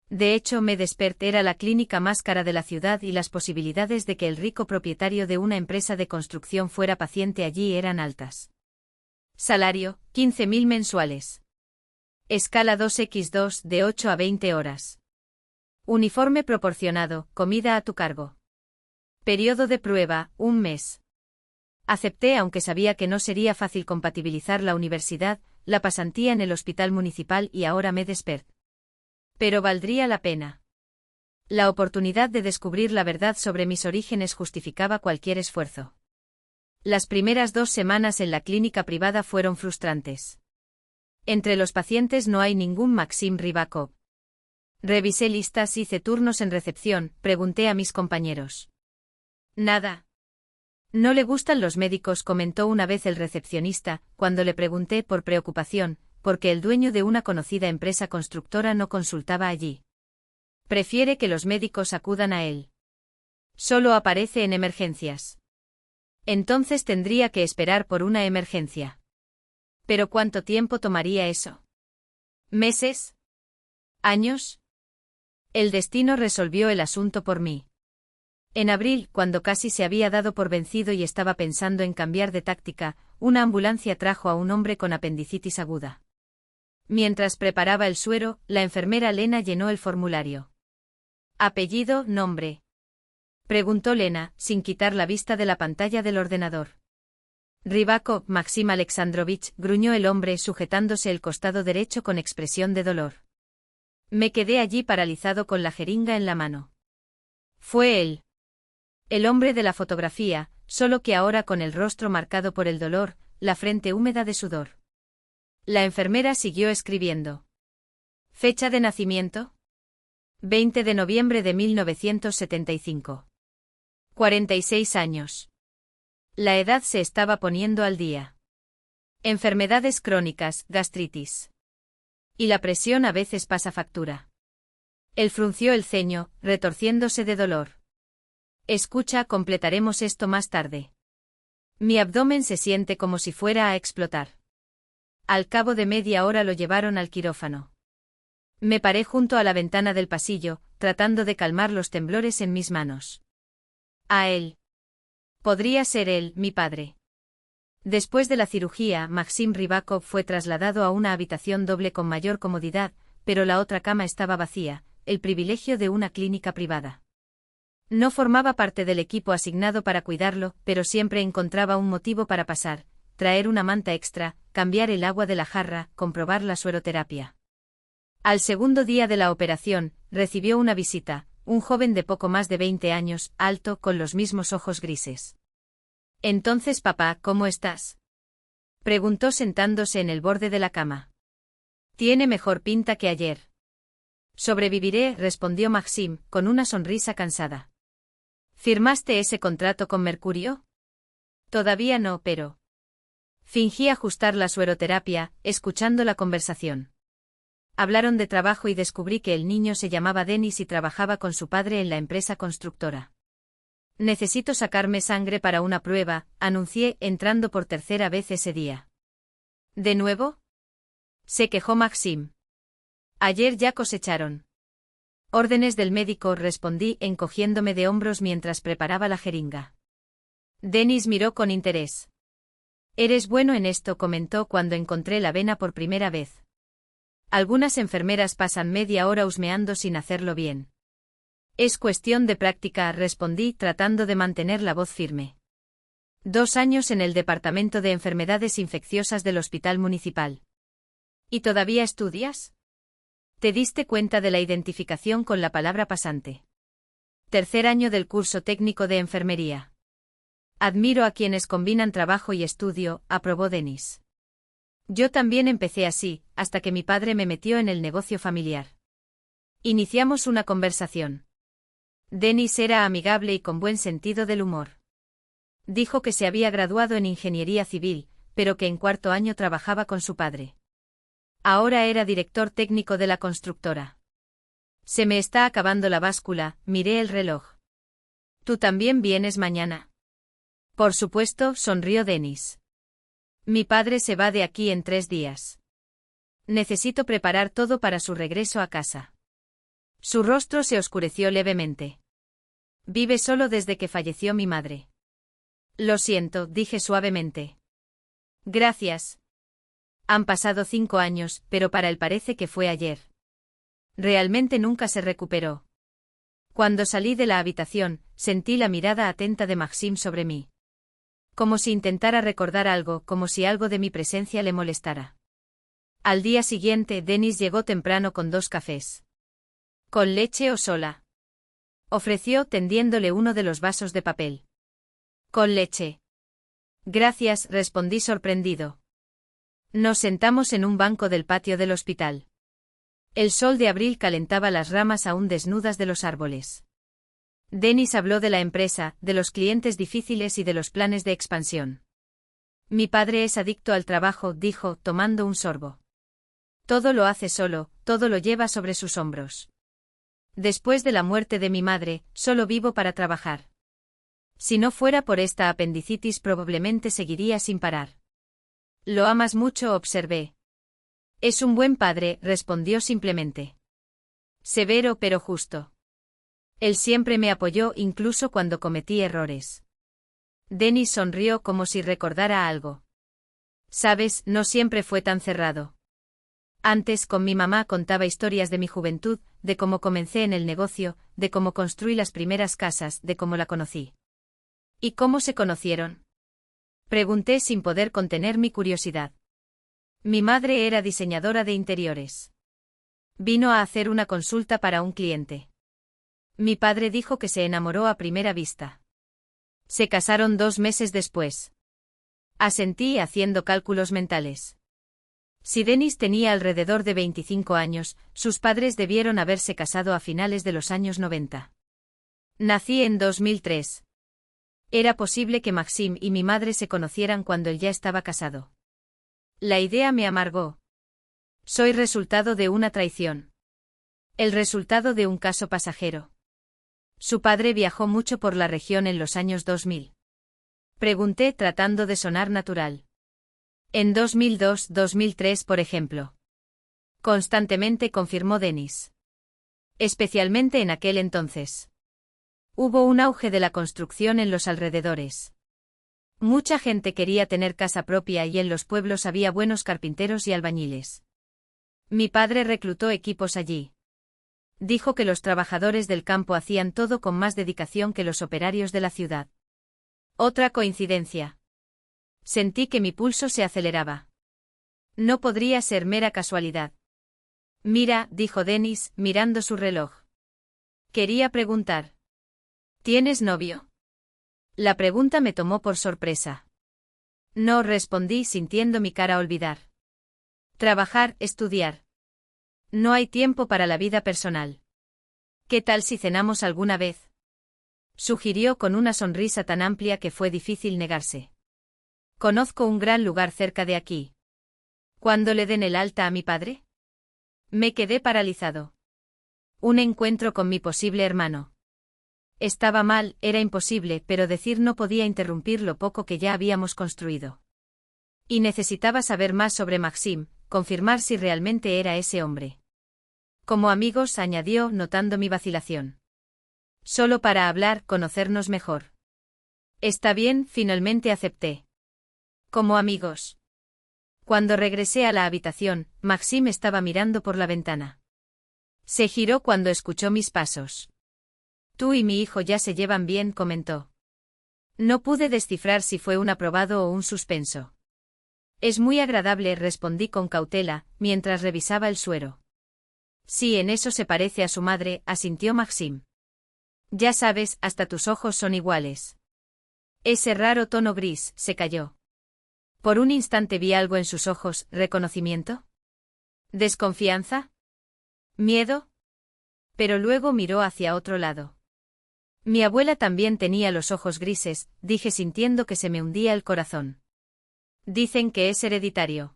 De hecho, MedExpert era la clínica más cara de la ciudad y las posibilidades de que el rico propietario de una empresa de construcción fuera paciente allí eran altas. Salario, 15.000 mensuales. Escala 2x2 de 8 a 20 horas. Uniforme proporcionado, comida a tu cargo. Periodo de prueba, 1 mes. Acepté aunque sabía que no sería fácil compatibilizar la universidad, la pasantía en el hospital municipal y ahora MedExpert. Pero valdría la pena. La oportunidad de descubrir la verdad sobre mis orígenes justificaba cualquier esfuerzo. Las primeras 2 semanas en la clínica privada fueron frustrantes. Entre los pacientes no hay ningún Maxim Rybakov. Revisé listas, hice turnos en recepción, pregunté a mis compañeros. Nada. No le gustan los médicos, comentó una vez el recepcionista, cuando le pregunté por preocupación, porque el dueño de una conocida empresa constructora no consultaba allí. Prefiere que los médicos acudan a él. Solo aparece en emergencias. Entonces tendría que esperar por una emergencia. ¿Pero cuánto tiempo tomaría eso? ¿Meses? ¿Años? El destino resolvió el asunto por mí. En abril, cuando casi se había dado por vencido y estaba pensando en cambiar de táctica, una ambulancia trajo a un hombre con apendicitis aguda. Mientras preparaba el suero, la enfermera Lena llenó el formulario. ¿Apellido, nombre? Preguntó Lena, sin quitar la vista de la pantalla del ordenador. Rybakov, Maxim Alexandrovich, gruñó el hombre sujetándose el costado derecho con expresión de dolor. Me quedé allí paralizado con la jeringa en la mano. Fue él. El hombre de la fotografía, solo que ahora con el rostro marcado por el dolor, la frente húmeda de sudor. La enfermera siguió escribiendo. ¿Fecha de nacimiento? 20 de noviembre de 1975. 46 años. La edad se estaba poniendo al día. Enfermedades crónicas, gastritis. Y la presión a veces pasa factura. Él frunció el ceño, retorciéndose de dolor. Escucha, completaremos esto más tarde. Mi abdomen se siente como si fuera a explotar. Al cabo de media hora lo llevaron al quirófano. Me paré junto a la ventana del pasillo, tratando de calmar los temblores en mis manos. A él. Podría ser él, mi padre. Después de la cirugía, Maxim Rybakov fue trasladado a una habitación doble con mayor comodidad, pero la otra cama estaba vacía, el privilegio de una clínica privada. No formaba parte del equipo asignado para cuidarlo, pero siempre encontraba un motivo para pasar, traer una manta extra, cambiar el agua de la jarra, comprobar la sueroterapia. Al segundo día de la operación, recibió una visita, un joven de poco más de 20 años, alto, con los mismos ojos grises. Entonces, papá, ¿cómo estás? Preguntó sentándose en el borde de la cama. Tiene mejor pinta que ayer. Sobreviviré, respondió Maxim, con una sonrisa cansada. ¿Firmaste ese contrato con Mercurio? Todavía no, pero... Fingí ajustar la sueroterapia, escuchando la conversación. Hablaron de trabajo y descubrí que el niño se llamaba Denis y trabajaba con su padre en la empresa constructora. Necesito sacarme sangre para una prueba, anuncié, entrando por tercera vez ese día. ¿De nuevo? Se quejó Maxim. Ayer ya cosecharon. Órdenes del médico, respondí, encogiéndome de hombros mientras preparaba la jeringa. Denis miró con interés. Eres bueno en esto, comentó cuando encontré la vena por primera vez. Algunas enfermeras pasan media hora husmeando sin hacerlo bien. Es cuestión de práctica, respondí, tratando de mantener la voz firme. 2 años en el departamento de enfermedades infecciosas del hospital municipal. ¿Y todavía estudias? ¿Te diste cuenta de la identificación con la palabra pasante? 3er año del curso técnico de enfermería. Admiro a quienes combinan trabajo y estudio, aprobó Denis. Yo también empecé así, hasta que mi padre me metió en el negocio familiar. Iniciamos una conversación. Denis era amigable y con buen sentido del humor. Dijo que se había graduado en ingeniería civil, pero que en cuarto año trabajaba con su padre. Ahora era director técnico de la constructora. Se me está acabando la báscula, miré el reloj. ¿Tú también vienes mañana? Por supuesto, sonrió Denis. Mi padre se va de aquí en 3 días. Necesito preparar todo para su regreso a casa. Su rostro se oscureció levemente. Vive solo desde que falleció mi madre. Lo siento, dije suavemente. Gracias. Han pasado 5 años, pero para él parece que fue ayer. Realmente nunca se recuperó. Cuando salí de la habitación, sentí la mirada atenta de Maxim sobre mí. Como si intentara recordar algo, como si algo de mi presencia le molestara. Al día siguiente, Denis llegó temprano con 2 cafés. ¿Con leche o sola? Ofreció tendiéndole uno de los vasos de papel. Con leche. Gracias, respondí sorprendido. Nos sentamos en un banco del patio del hospital. El sol de abril calentaba las ramas aún desnudas de los árboles. Denis habló de la empresa, de los clientes difíciles y de los planes de expansión. Mi padre es adicto al trabajo, dijo, tomando un sorbo. Todo lo hace solo, todo lo lleva sobre sus hombros. Después de la muerte de mi madre, solo vivo para trabajar. Si no fuera por esta apendicitis probablemente seguiría sin parar. Lo amas mucho, observé. Es un buen padre, respondió simplemente. Severo pero justo. Él siempre me apoyó incluso cuando cometí errores. Denis sonrió como si recordara algo. Sabes, no siempre fue tan cerrado. Antes con mi mamá contaba historias de mi juventud, de cómo comencé en el negocio, de cómo construí las primeras casas, de cómo la conocí. ¿Y cómo se conocieron? Pregunté sin poder contener mi curiosidad. Mi madre era diseñadora de interiores. Vino a hacer una consulta para un cliente. Mi padre dijo que se enamoró a primera vista. Se casaron 2 meses después. Asentí haciendo cálculos mentales. Si Denis tenía alrededor de 25 años, sus padres debieron haberse casado a finales de los años 90. Nací en 2003. Era posible que Maxim y mi madre se conocieran cuando él ya estaba casado. La idea me amargó. Soy resultado de una traición. El resultado de un caso pasajero. Su padre viajó mucho por la región en los años 2000. Pregunté tratando de sonar natural. En 2002-2003, por ejemplo. Constantemente, confirmó Denis. Especialmente en aquel entonces. Hubo un auge de la construcción en los alrededores. Mucha gente quería tener casa propia y en los pueblos había buenos carpinteros y albañiles. Mi padre reclutó equipos allí. Dijo que los trabajadores del campo hacían todo con más dedicación que los operarios de la ciudad. Otra coincidencia. Sentí que mi pulso se aceleraba. No podría ser mera casualidad. Mira, dijo Denis, mirando su reloj. Quería preguntar. ¿Tienes novio? La pregunta me tomó por sorpresa. No, respondí sintiendo mi cara olvidar. Trabajar, estudiar. No hay tiempo para la vida personal. ¿Qué tal si cenamos alguna vez? Sugirió con una sonrisa tan amplia que fue difícil negarse. Conozco un gran lugar cerca de aquí. ¿Cuándo le den el alta a mi padre? Me quedé paralizado. Un encuentro con mi posible hermano. Estaba mal, era imposible, pero decir no podía interrumpir lo poco que ya habíamos construido. Y necesitaba saber más sobre Maxim, confirmar si realmente era ese hombre. Como amigos, añadió, notando mi vacilación. Solo para hablar, conocernos mejor. Está bien, finalmente acepté. Como amigos. Cuando regresé a la habitación, Maxim estaba mirando por la ventana. Se giró cuando escuchó mis pasos. Tú y mi hijo ya se llevan bien, comentó. No pude descifrar si fue un aprobado o un suspenso. Es muy agradable, respondí con cautela, mientras revisaba el suero. Sí, en eso se parece a su madre, asintió Maxim. Ya sabes, hasta tus ojos son iguales. Ese raro tono gris se cayó. Por un instante vi algo en sus ojos, ¿reconocimiento? ¿Desconfianza? ¿Miedo? Pero luego miró hacia otro lado. Mi abuela también tenía los ojos grises, dije sintiendo que se me hundía el corazón. Dicen que es hereditario.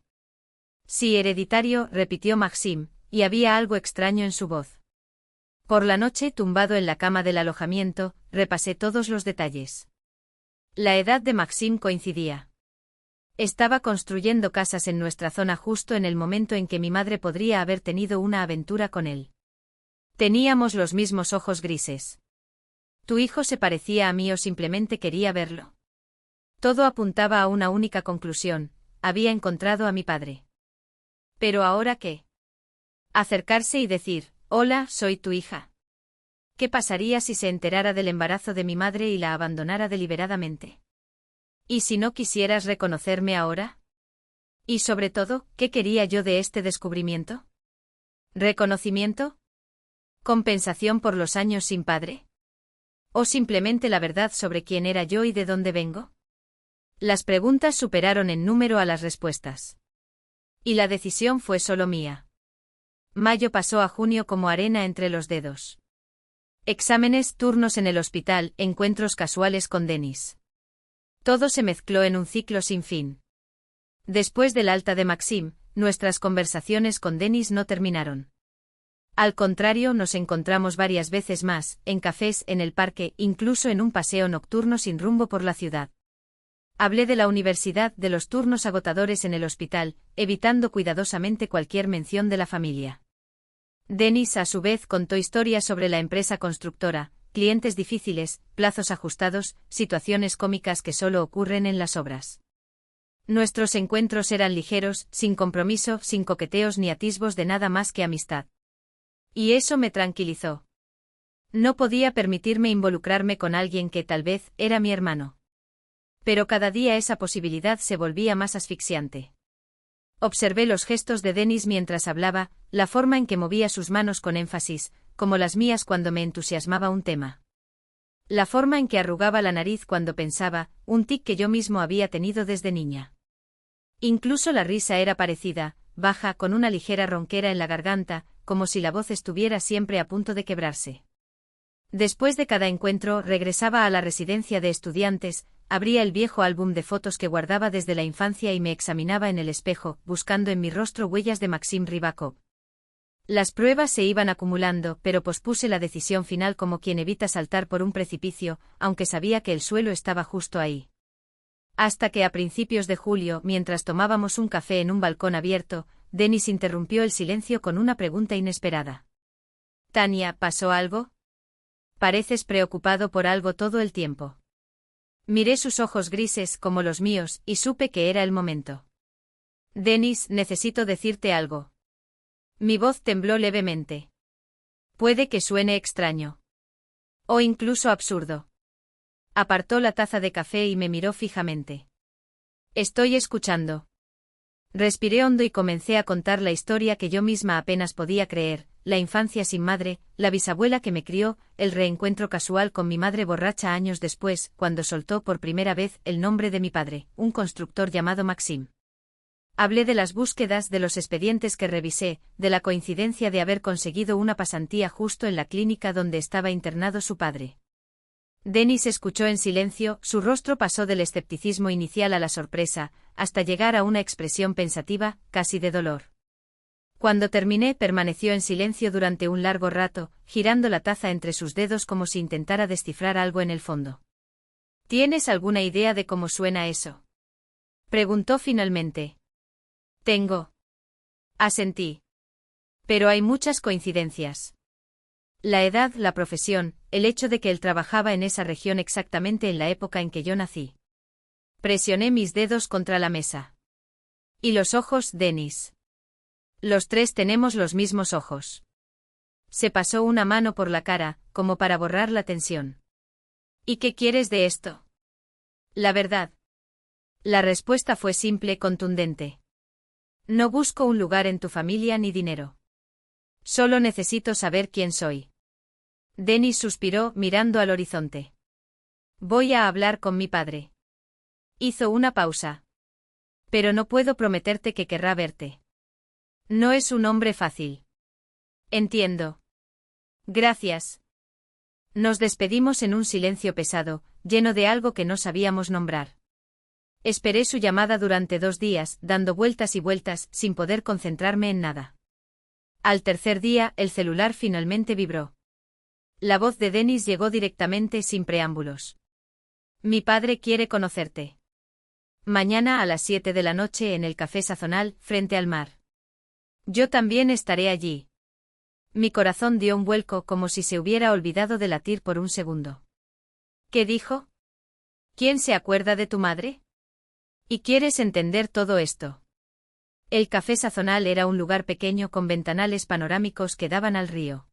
Sí, hereditario, repitió Maxim, y había algo extraño en su voz. Por la noche, tumbado en la cama del alojamiento, repasé todos los detalles. La edad de Maxim coincidía. Estaba construyendo casas en nuestra zona justo en el momento en que mi madre podría haber tenido una aventura con él. Teníamos los mismos ojos grises. ¿Tu hijo se parecía a mí o simplemente quería verlo? Todo apuntaba a una única conclusión: había encontrado a mi padre. ¿Pero ahora qué? Acercarse y decir: hola, soy tu hija. ¿Qué pasaría si se enterara del embarazo de mi madre y la abandonara deliberadamente? ¿Y si no quisieras reconocerme ahora? Y sobre todo, ¿qué quería yo de este descubrimiento? ¿Reconocimiento? ¿Compensación por los años sin padre? ¿O simplemente la verdad sobre quién era yo y de dónde vengo? Las preguntas superaron en número a las respuestas. Y la decisión fue solo mía. Mayo pasó a junio como arena entre los dedos. Exámenes, turnos en el hospital, encuentros casuales con Denis. Todo se mezcló en un ciclo sin fin. Después del alta de Maxim, nuestras conversaciones con Denis no terminaron. Al contrario, nos encontramos varias veces más, en cafés, en el parque, incluso en un paseo nocturno sin rumbo por la ciudad. Hablé de la universidad, de los turnos agotadores en el hospital, evitando cuidadosamente cualquier mención de la familia. Denis, a su vez, contó historias sobre la empresa constructora, clientes difíciles, plazos ajustados, situaciones cómicas que solo ocurren en las obras. Nuestros encuentros eran ligeros, sin compromiso, sin coqueteos ni atisbos de nada más que amistad. Y eso me tranquilizó. No podía permitirme involucrarme con alguien que tal vez era mi hermano. Pero cada día esa posibilidad se volvía más asfixiante. Observé los gestos de Denis mientras hablaba, la forma en que movía sus manos con énfasis, como las mías cuando me entusiasmaba un tema. La forma en que arrugaba la nariz cuando pensaba, un tic que yo mismo había tenido desde niña. Incluso la risa era parecida, baja, con una ligera ronquera en la garganta, como si la voz estuviera siempre a punto de quebrarse. Después de cada encuentro, regresaba a la residencia de estudiantes, abría el viejo álbum de fotos que guardaba desde la infancia y me examinaba en el espejo, buscando en mi rostro huellas de Maxim Rybakov. Las pruebas se iban acumulando, pero pospuse la decisión final como quien evita saltar por un precipicio, aunque sabía que el suelo estaba justo ahí. Hasta que a principios de julio, mientras tomábamos un café en un balcón abierto, Denis interrumpió el silencio con una pregunta inesperada. «Tania, ¿pasó algo? Pareces preocupado por algo todo el tiempo». Miré sus ojos grises como los míos y supe que era el momento. «Denis, necesito decirte algo». Mi voz tembló levemente. Puede que suene extraño. O incluso absurdo. Apartó la taza de café y me miró fijamente. «Estoy escuchando». Respiré hondo y comencé a contar la historia que yo misma apenas podía creer, la infancia sin madre, la bisabuela que me crió, el reencuentro casual con mi madre borracha años después, cuando soltó por primera vez el nombre de mi padre, un constructor llamado Maxim. Hablé de las búsquedas, de los expedientes que revisé, de la coincidencia de haber conseguido una pasantía justo en la clínica donde estaba internado su padre. Denis escuchó en silencio, su rostro pasó del escepticismo inicial a la sorpresa, hasta llegar a una expresión pensativa, casi de dolor. Cuando terminé, permaneció en silencio durante un largo rato, girando la taza entre sus dedos como si intentara descifrar algo en el fondo. ¿Tienes alguna idea de cómo suena eso?, preguntó finalmente. Tengo. Asentí. Pero hay muchas coincidencias. La edad, la profesión, el hecho de que él trabajaba en esa región exactamente en la época en que yo nací. Presioné mis dedos contra la mesa. Y los ojos, Denis. Los tres tenemos los mismos ojos. Se pasó una mano por la cara, como para borrar la tensión. ¿Y qué quieres de esto? La verdad. La respuesta fue simple, contundente. No busco un lugar en tu familia ni dinero. Solo necesito saber quién soy. Denis suspiró, mirando al horizonte. Voy a hablar con mi padre. Hizo una pausa. Pero no puedo prometerte que querrá verte. No es un hombre fácil. Entiendo. Gracias. Nos despedimos en un silencio pesado, lleno de algo que no sabíamos nombrar. Esperé su llamada durante 2 días, dando vueltas y vueltas, sin poder concentrarme en nada. Al tercer día, el celular finalmente vibró. La voz de Denis llegó directamente, sin preámbulos. Mi padre quiere conocerte. Mañana a las 7 de la noche en el Café Sazonal, frente al mar. Yo también estaré allí. Mi corazón dio un vuelco como si se hubiera olvidado de latir por un segundo. ¿Qué dijo? ¿Quién se acuerda de tu madre? ¿Y quieres entender todo esto? El Café Sazonal era un lugar pequeño con ventanales panorámicos que daban al río.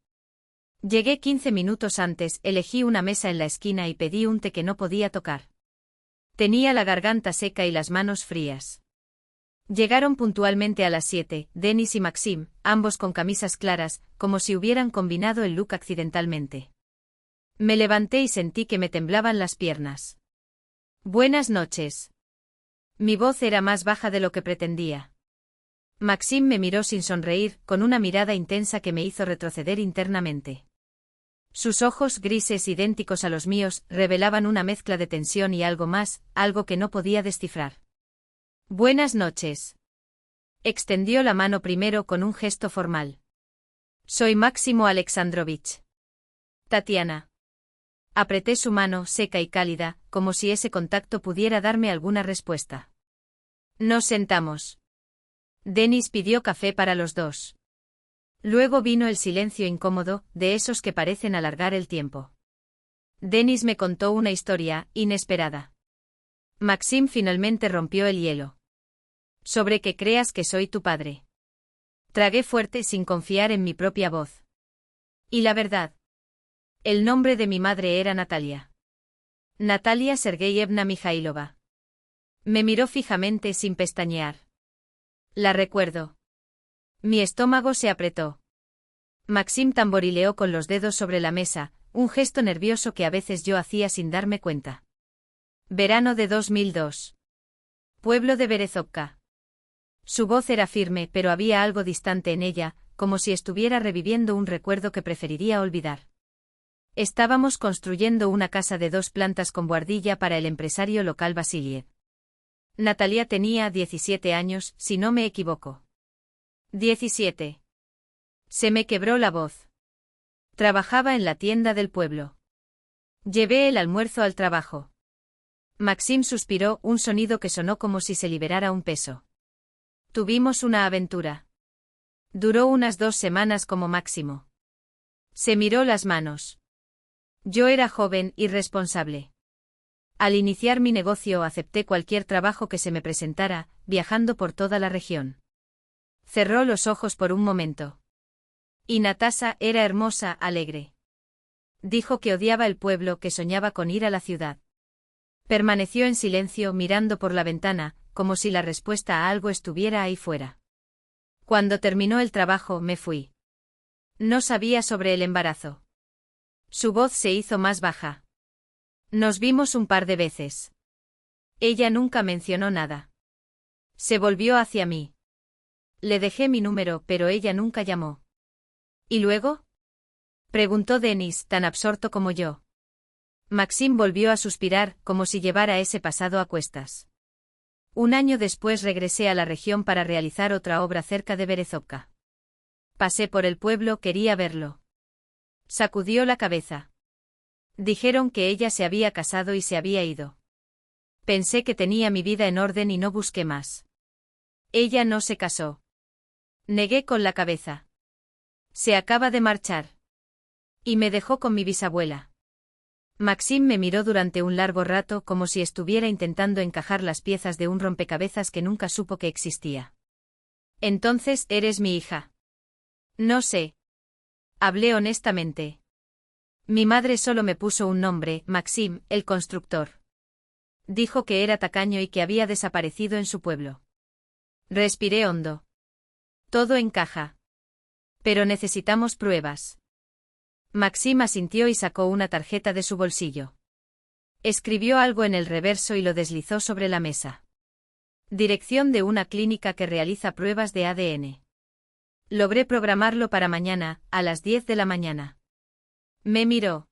Llegué 15 minutos antes, elegí una mesa en la esquina y pedí un té que no podía tocar. Tenía la garganta seca y las manos frías. Llegaron puntualmente a las 7, Denis y Maxim, ambos con camisas claras, como si hubieran combinado el look accidentalmente. Me levanté y sentí que me temblaban las piernas. Buenas noches. Mi voz era más baja de lo que pretendía. Maxim me miró sin sonreír, con una mirada intensa que me hizo retroceder internamente. Sus ojos grises idénticos a los míos revelaban una mezcla de tensión y algo más, algo que no podía descifrar. Buenas noches. Extendió la mano primero con un gesto formal. Soy Máximo Alexandrovich. Tatiana. Apreté su mano seca y cálida, como si ese contacto pudiera darme alguna respuesta. Nos sentamos. Denis pidió café para los dos. Luego vino el silencio incómodo, de esos que parecen alargar el tiempo. Denis me contó una historia inesperada. Maxim finalmente rompió el hielo. Sobre que creas que soy tu padre. Tragué fuerte sin confiar en mi propia voz. Y la verdad. El nombre de mi madre era Natalia. Natalia Sergeyevna Mijailova. Me miró fijamente sin pestañear. La recuerdo. Mi estómago se apretó. Maxim tamborileó con los dedos sobre la mesa, un gesto nervioso que a veces yo hacía sin darme cuenta. Verano de 2002. Pueblo de Berezovka. Su voz era firme, pero había algo distante en ella, como si estuviera reviviendo un recuerdo que preferiría olvidar. Estábamos construyendo una casa de 2 plantas con buhardilla para el empresario local Vasiliev. Natalia tenía 17 años, si no me equivoco. 17. Se me quebró la voz. Trabajaba en la tienda del pueblo. Llevé el almuerzo al trabajo. Maxim suspiró, un sonido que sonó como si se liberara un peso. Tuvimos una aventura. Duró unas 2 semanas como máximo. Se miró las manos. Yo era joven y responsable. Al iniciar mi negocio acepté cualquier trabajo que se me presentara, viajando por toda la región. Cerró los ojos por un momento. Y Natasa era hermosa, alegre. Dijo que odiaba el pueblo, que soñaba con ir a la ciudad. Permaneció en silencio mirando por la ventana, como si la respuesta a algo estuviera ahí fuera. Cuando terminó el trabajo me fui. No sabía sobre el embarazo. Su voz se hizo más baja. Nos vimos un par de veces. Ella nunca mencionó nada. Se volvió hacia mí. Le dejé mi número, pero ella nunca llamó. ¿Y luego? Preguntó Denis, tan absorto como yo. Maxim volvió a suspirar, como si llevara ese pasado a cuestas. 1 año después regresé a la región para realizar otra obra cerca de Berezovka. Pasé por el pueblo, quería verlo. Sacudió la cabeza. Dijeron que ella se había casado y se había ido. Pensé que tenía mi vida en orden y no busqué más. Ella no se casó. Negué con la cabeza. Se acaba de marchar. Y me dejó con mi bisabuela. Maxim me miró durante un largo rato como si estuviera intentando encajar las piezas de un rompecabezas que nunca supo que existía. Entonces, ¿eres mi hija? No sé. Hablé honestamente. Mi madre solo me puso un nombre, Maxim, el constructor. Dijo que era tacaño y que había desaparecido en su pueblo. Respiré hondo. Todo encaja. Pero necesitamos pruebas. Maxim asintió y sacó una tarjeta de su bolsillo. Escribió algo en el reverso y lo deslizó sobre la mesa. Dirección de una clínica que realiza pruebas de ADN. Logré programarlo para mañana, a las 10 de la mañana. Me miró.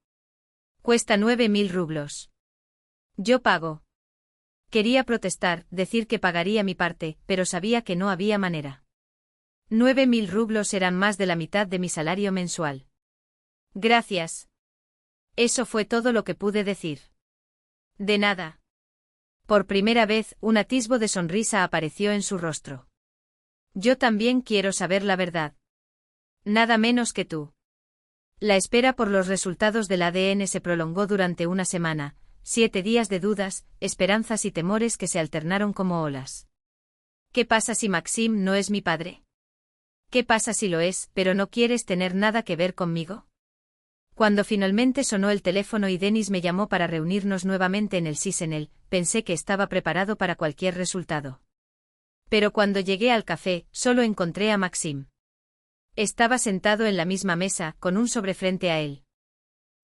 Cuesta 9.000 rublos. Yo pago. Quería protestar, decir que pagaría mi parte, pero sabía que no había manera. 9.000 rublos eran más de la mitad de mi salario mensual. Gracias. Eso fue todo lo que pude decir. De nada. Por primera vez, un atisbo de sonrisa apareció en su rostro. Yo también quiero saber la verdad. Nada menos que tú. La espera por los resultados del ADN se prolongó durante una semana, 7 días de dudas, esperanzas y temores que se alternaron como olas. ¿Qué pasa si Maxim no es mi padre? ¿Qué pasa si lo es, pero no quieres tener nada que ver conmigo? Cuando finalmente sonó el teléfono y Denis me llamó para reunirnos nuevamente en el Sisenel, pensé que estaba preparado para cualquier resultado. Pero cuando llegué al café, solo encontré a Maxim. Estaba sentado en la misma mesa, con un sobre frente a él.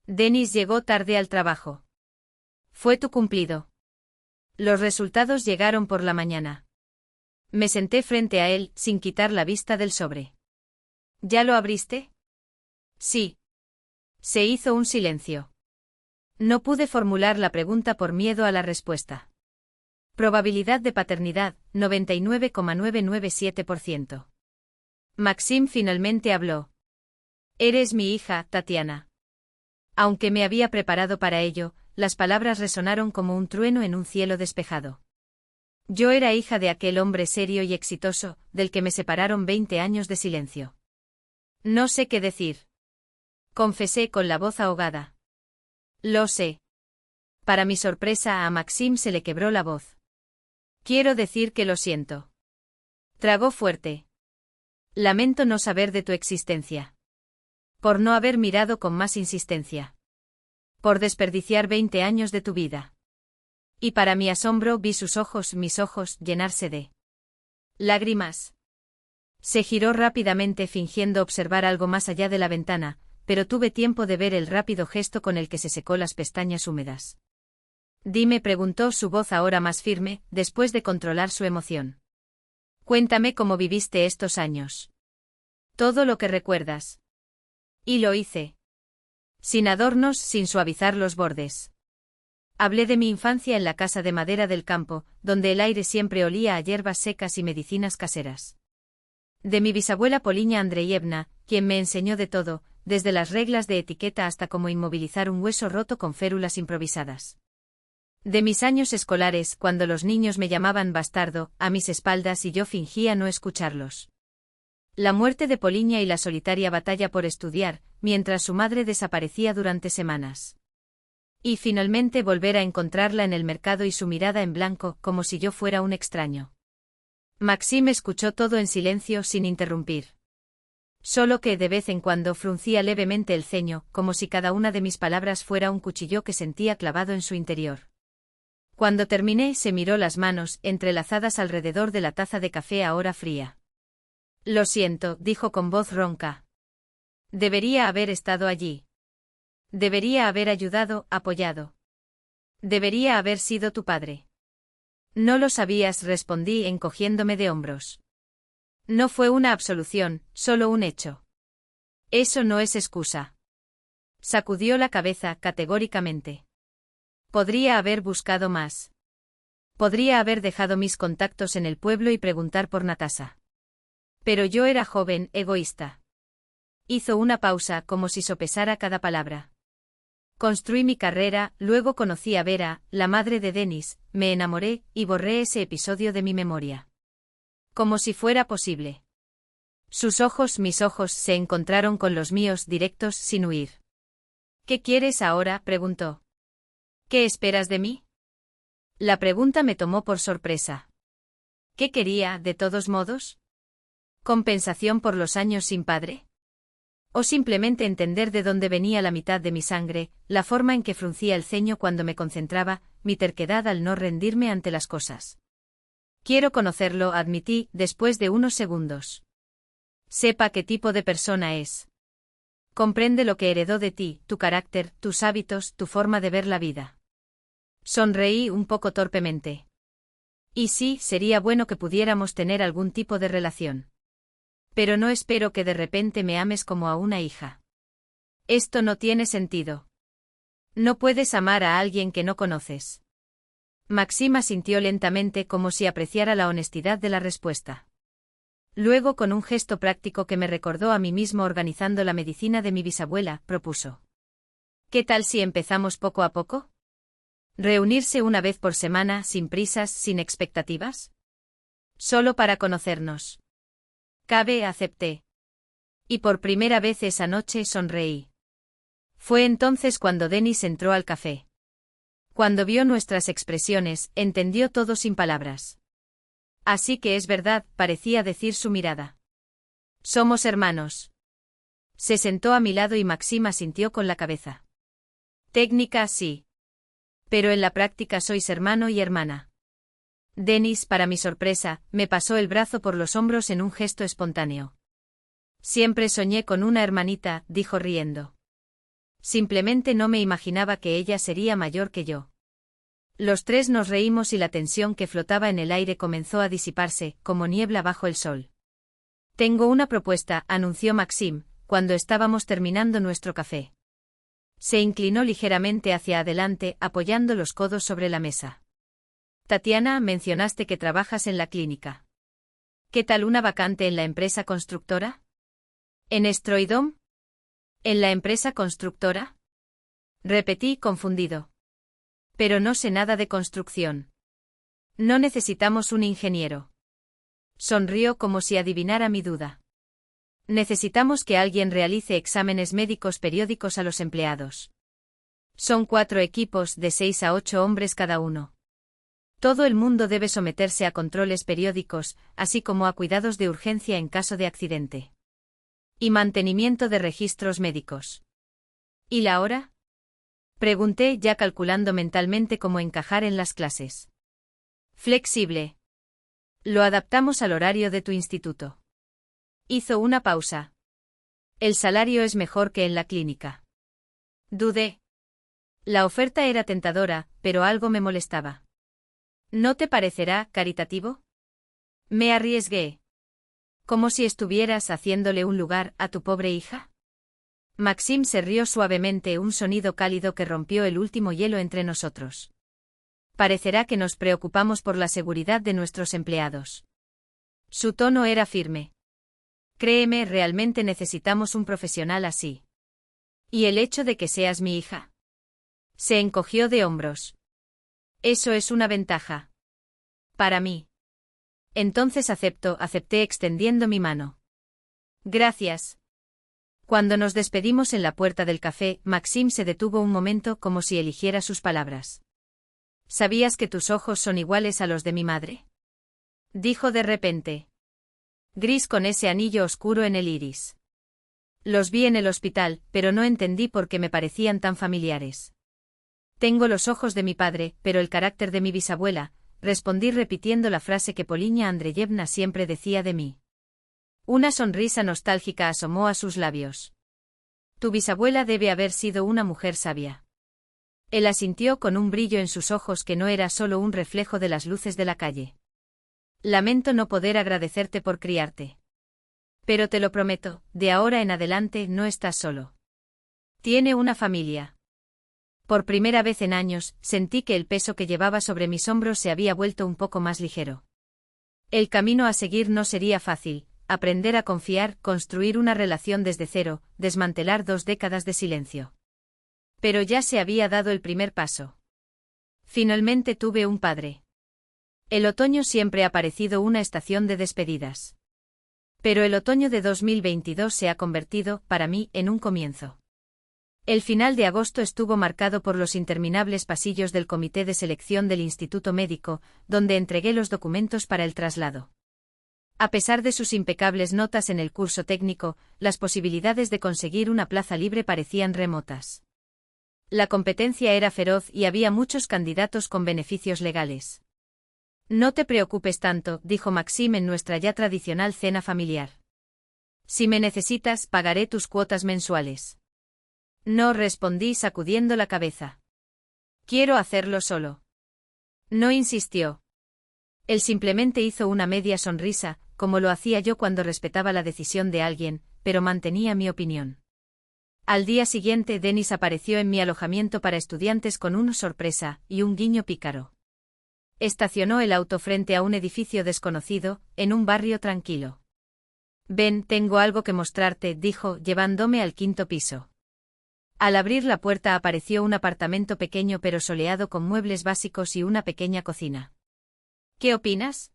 Denis llegó tarde al trabajo. Fue tu cumplido. Los resultados llegaron por la mañana. Me senté frente a él, sin quitar la vista del sobre. ¿Ya lo abriste? Sí. Se hizo un silencio. No pude formular la pregunta por miedo a la respuesta. Probabilidad de paternidad, 99,997%. Maxim finalmente habló. Eres mi hija, Tatiana. Aunque me había preparado para ello, las palabras resonaron como un trueno en un cielo despejado. Yo era hija de aquel hombre serio y exitoso, del que me separaron 20 años de silencio. No sé qué decir. Confesé con la voz ahogada. Lo sé. Para mi sorpresa a Maxim se le quebró la voz. Quiero decir que lo siento. Tragó fuerte. Lamento no saber de tu existencia. Por no haber mirado con más insistencia. Por desperdiciar 20 años de tu vida. Y para mi asombro vi sus ojos, mis ojos, llenarse de lágrimas. Se giró rápidamente fingiendo observar algo más allá de la ventana, pero tuve tiempo de ver el rápido gesto con el que se secó las pestañas húmedas. Dime, preguntó su voz ahora más firme, después de controlar su emoción. Cuéntame cómo viviste estos años. Todo lo que recuerdas. Y lo hice. Sin adornos, sin suavizar los bordes. Hablé de mi infancia en la casa de madera del campo, donde el aire siempre olía a hierbas secas y medicinas caseras. De mi bisabuela Poliña Andreyevna, quien me enseñó de todo, desde las reglas de etiqueta hasta cómo inmovilizar un hueso roto con férulas improvisadas. De mis años escolares, cuando los niños me llamaban bastardo, a mis espaldas y yo fingía no escucharlos. La muerte de Poliña y la solitaria batalla por estudiar, mientras su madre desaparecía durante semanas. Y finalmente volver a encontrarla en el mercado y su mirada en blanco, como si yo fuera un extraño. Maxim escuchó todo en silencio sin interrumpir. Solo que de vez en cuando fruncía levemente el ceño, como si cada una de mis palabras fuera un cuchillo que sentía clavado en su interior. Cuando terminé, se miró las manos, entrelazadas alrededor de la taza de café ahora fría. Lo siento, dijo con voz ronca. Debería haber estado allí. Debería haber ayudado, apoyado. Debería haber sido tu padre. No lo sabías, respondí encogiéndome de hombros. No fue una absolución, solo un hecho. Eso no es excusa. Sacudió la cabeza categóricamente. Podría haber buscado más. Podría haber dejado mis contactos en el pueblo y preguntar por Natasha. Pero yo era joven, egoísta. Hizo una pausa, como si sopesara cada palabra. Construí mi carrera, luego conocí a Vera, la madre de Denis, me enamoré, y borré ese episodio de mi memoria. Como si fuera posible. Sus ojos, mis ojos, se encontraron con los míos, directos, sin huir. ¿Qué quieres ahora?, preguntó. ¿Qué esperas de mí? La pregunta me tomó por sorpresa. ¿Qué quería, de todos modos? ¿Compensación por los años sin padre? ¿O simplemente entender de dónde venía la mitad de mi sangre, la forma en que fruncía el ceño cuando me concentraba, mi terquedad al no rendirme ante las cosas? Quiero conocerlo, admití, después de unos segundos. Sepa qué tipo de persona es. Comprende lo que heredó de ti, tu carácter, tus hábitos, tu forma de ver la vida. Sonreí un poco torpemente. Y sí, sería bueno que pudiéramos tener algún tipo de relación. Pero no espero que de repente me ames como a una hija. Esto no tiene sentido. No puedes amar a alguien que no conoces. Maxim asintió lentamente como si apreciara la honestidad de la respuesta. Luego, con un gesto práctico que me recordó a mí mismo organizando la medicina de mi bisabuela, propuso. ¿Qué tal si empezamos poco a poco? ¿Reunirse una vez por semana, sin prisas, sin expectativas? Solo para conocernos. Cabe, acepté. Y por primera vez esa noche sonreí. Fue entonces cuando Denis entró al café. Cuando vio nuestras expresiones, entendió todo sin palabras. Así que es verdad, parecía decir su mirada. Somos hermanos. Se sentó a mi lado y Maxim asintió con la cabeza. Técnica, sí. Pero en la práctica sois hermano y hermana. Denis, para mi sorpresa, me pasó el brazo por los hombros en un gesto espontáneo. Siempre soñé con una hermanita, dijo riendo. Simplemente no me imaginaba que ella sería mayor que yo. Los tres nos reímos y la tensión que flotaba en el aire comenzó a disiparse, como niebla bajo el sol. Tengo una propuesta, anunció Maxim, cuando estábamos terminando nuestro café. Se inclinó ligeramente hacia adelante, apoyando los codos sobre la mesa. Tatiana, mencionaste que trabajas en la clínica. ¿Qué tal una vacante en la empresa constructora? ¿En Stroidom? ¿En la empresa constructora? Repetí, confundido. Pero no sé nada de construcción. No necesitamos un ingeniero. Sonrió como si adivinara mi duda. Necesitamos que alguien realice exámenes médicos periódicos a los empleados. Son 4 equipos de 6 a 8 hombres cada uno. Todo el mundo debe someterse a controles periódicos, así como a cuidados de urgencia en caso de accidente. Y mantenimiento de registros médicos. ¿Y la hora? Pregunté, ya calculando mentalmente cómo encajar en las clases. Flexible. Lo adaptamos al horario de tu instituto. Hizo una pausa. El salario es mejor que en la clínica. Dudé. La oferta era tentadora, pero algo me molestaba. ¿No te parecerá caritativo? Me arriesgué. ¿Como si estuvieras haciéndole un lugar a tu pobre hija? Maxim se rió suavemente, un sonido cálido que rompió el último hielo entre nosotros. Parecerá que nos preocupamos por la seguridad de nuestros empleados. Su tono era firme. Créeme, realmente necesitamos un profesional así. ¿Y el hecho de que seas mi hija? Se encogió de hombros. Eso es una ventaja. Para mí. Entonces acepté extendiendo mi mano. Gracias. Cuando nos despedimos en la puerta del café, Maxim se detuvo un momento como si eligiera sus palabras. ¿Sabías que tus ojos son iguales a los de mi madre? Dijo de repente. Gris con ese anillo oscuro en el iris. Los vi en el hospital, pero no entendí por qué me parecían tan familiares. Tengo los ojos de mi padre, pero el carácter de mi bisabuela, respondí repitiendo la frase que Poliña Andreyevna siempre decía de mí. Una sonrisa nostálgica asomó a sus labios. Tu bisabuela debe haber sido una mujer sabia. Él asintió con un brillo en sus ojos que no era solo un reflejo de las luces de la calle. Lamento no poder agradecerte por criarte. Pero te lo prometo, de ahora en adelante no estás solo. Tiene una familia. Por primera vez en años, sentí que el peso que llevaba sobre mis hombros se había vuelto un poco más ligero. El camino a seguir no sería fácil, aprender a confiar, construir una relación desde cero, desmantelar 2 décadas de silencio. Pero ya se había dado el primer paso. Finalmente tuve un padre. El otoño siempre ha parecido una estación de despedidas. Pero el otoño de 2022 se ha convertido, para mí, en un comienzo. El final de agosto estuvo marcado por los interminables pasillos del comité de selección del Instituto Médico, donde entregué los documentos para el traslado. A pesar de sus impecables notas en el curso técnico, las posibilidades de conseguir una plaza libre parecían remotas. La competencia era feroz y había muchos candidatos con beneficios legales. No te preocupes tanto, dijo Maxim en nuestra ya tradicional cena familiar. Si me necesitas, pagaré tus cuotas mensuales. No, respondí sacudiendo la cabeza. Quiero hacerlo solo. No insistió. Él simplemente hizo una media sonrisa, como lo hacía yo cuando respetaba la decisión de alguien, pero mantenía mi opinión. Al día siguiente Dennis apareció en mi alojamiento para estudiantes con una sorpresa y un guiño pícaro. Estacionó el auto frente a un edificio desconocido, en un barrio tranquilo. Ven, tengo algo que mostrarte, dijo, llevándome al 5.º piso. Al abrir la puerta apareció un apartamento pequeño pero soleado con muebles básicos y una pequeña cocina. ¿Qué opinas?,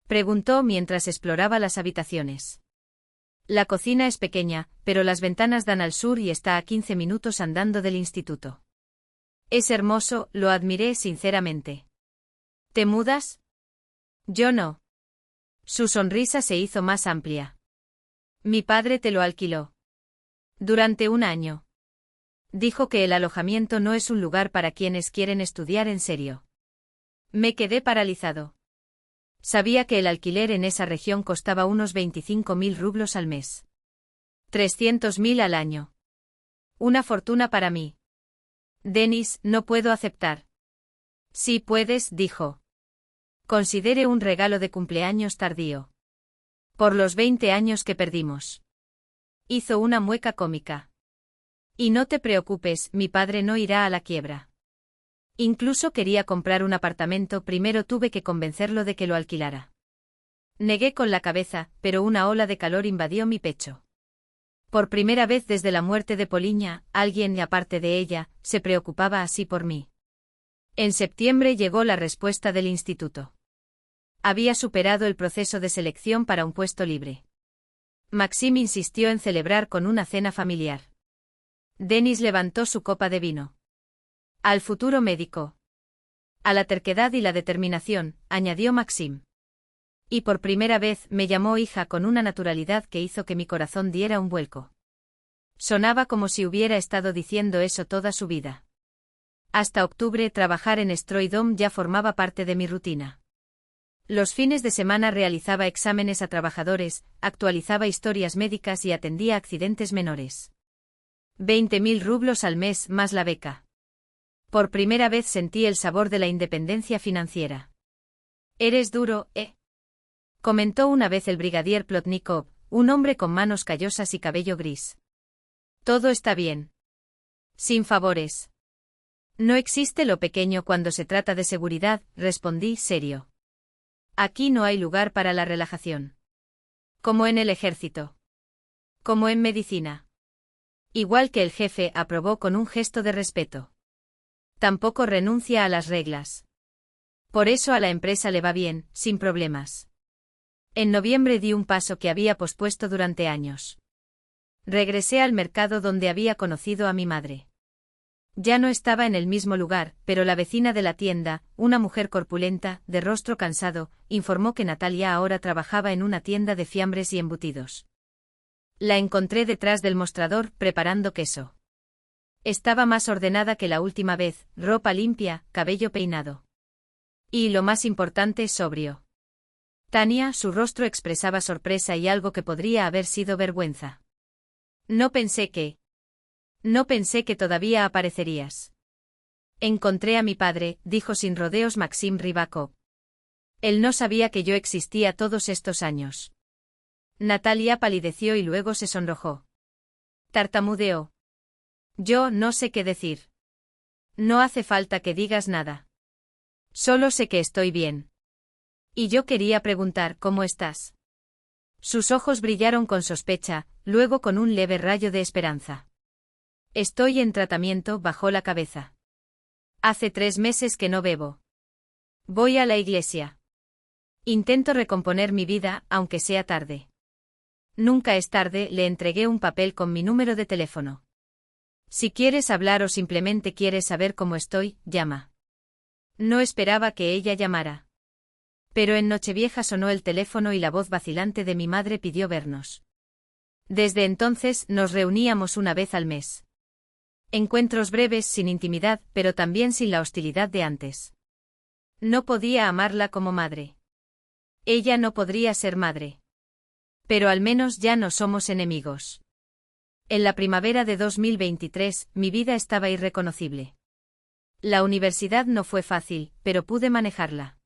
preguntó mientras exploraba las habitaciones. La cocina es pequeña, pero las ventanas dan al sur y está a 15 minutos andando del instituto. Es hermoso, lo admiré sinceramente. ¿Te mudas? Yo no. Su sonrisa se hizo más amplia. Mi padre te lo alquiló. Durante un año. Dijo que el alojamiento no es un lugar para quienes quieren estudiar en serio. Me quedé paralizado. Sabía que el alquiler en esa región costaba unos 25.000 rublos al mes. 300.000 al año. Una fortuna para mí. Dennis, no puedo aceptar. Sí puedes, dijo. Considere un regalo de cumpleaños tardío. Por los 20 años que perdimos. Hizo una mueca cómica. Y no te preocupes, mi padre no irá a la quiebra. Incluso quería comprar un apartamento, primero tuve que convencerlo de que lo alquilara. Negué con la cabeza, pero una ola de calor invadió mi pecho. Por primera vez desde la muerte de Poliña, alguien, aparte de ella, se preocupaba así por mí. En septiembre llegó la respuesta del instituto. Había superado el proceso de selección para un puesto libre. Maxim insistió en celebrar con una cena familiar. Dennis levantó su copa de vino. Al futuro médico. A la terquedad y la determinación, añadió Maxim. Y por primera vez me llamó hija con una naturalidad que hizo que mi corazón diera un vuelco. Sonaba como si hubiera estado diciendo eso toda su vida. Hasta octubre trabajar en Stroydom ya formaba parte de mi rutina. Los fines de semana realizaba exámenes a trabajadores, actualizaba historias médicas y atendía accidentes menores. 20.000 rublos al mes más la beca. Por primera vez sentí el sabor de la independencia financiera. Eres duro, comentó una vez el brigadier Plotnikov, un hombre con manos callosas y cabello gris. Todo está bien. Sin favores. No existe lo pequeño cuando se trata de seguridad, respondí serio. Aquí no hay lugar para la relajación. Como en el ejército. Como en medicina. Igual que el jefe, aprobó con un gesto de respeto. Tampoco renuncia a las reglas. Por eso a la empresa le va bien, sin problemas. En noviembre di un paso que había pospuesto durante años. Regresé al mercado donde había conocido a mi madre. Ya no estaba en el mismo lugar, pero la vecina de la tienda, una mujer corpulenta, de rostro cansado, informó que Natalia ahora trabajaba en una tienda de fiambres y embutidos. La encontré detrás del mostrador, preparando queso. Estaba más ordenada que la última vez, ropa limpia, cabello peinado. Y lo más importante, sobrio. Tania, su rostro expresaba sorpresa y algo que podría haber sido vergüenza. No pensé que todavía aparecerías. Encontré a mi padre, dijo sin rodeos Maxim Rybakov. Él no sabía que yo existía todos estos años. Natalia palideció y luego se sonrojó. Tartamudeó. Yo no sé qué decir. No hace falta que digas nada. Solo sé que estoy bien. Y yo quería preguntar ¿cómo estás? Sus ojos brillaron con sospecha, luego con un leve rayo de esperanza. Estoy en tratamiento, bajó la cabeza. Hace 3 meses que no bebo. Voy a la iglesia. Intento recomponer mi vida, aunque sea tarde. Nunca es tarde, le entregué un papel con mi número de teléfono. Si quieres hablar o simplemente quieres saber cómo estoy, llama. No esperaba que ella llamara. Pero en Nochevieja sonó el teléfono y la voz vacilante de mi madre pidió vernos. Desde entonces nos reuníamos una vez al mes. Encuentros breves sin intimidad, pero también sin la hostilidad de antes. No podía amarla como madre. Ella no podría ser madre. Pero al menos ya no somos enemigos. En la primavera de 2023, mi vida estaba irreconocible. La universidad no fue fácil, pero pude manejarla.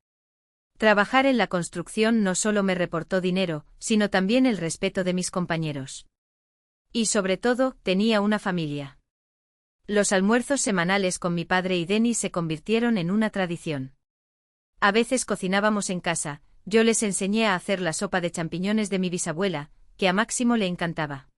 Trabajar en la construcción no solo me reportó dinero, sino también el respeto de mis compañeros. Y sobre todo, tenía una familia. Los almuerzos semanales con mi padre y Denis se convirtieron en una tradición. A veces cocinábamos en casa, yo les enseñé a hacer la sopa de champiñones de mi bisabuela, que a Máximo le encantaba.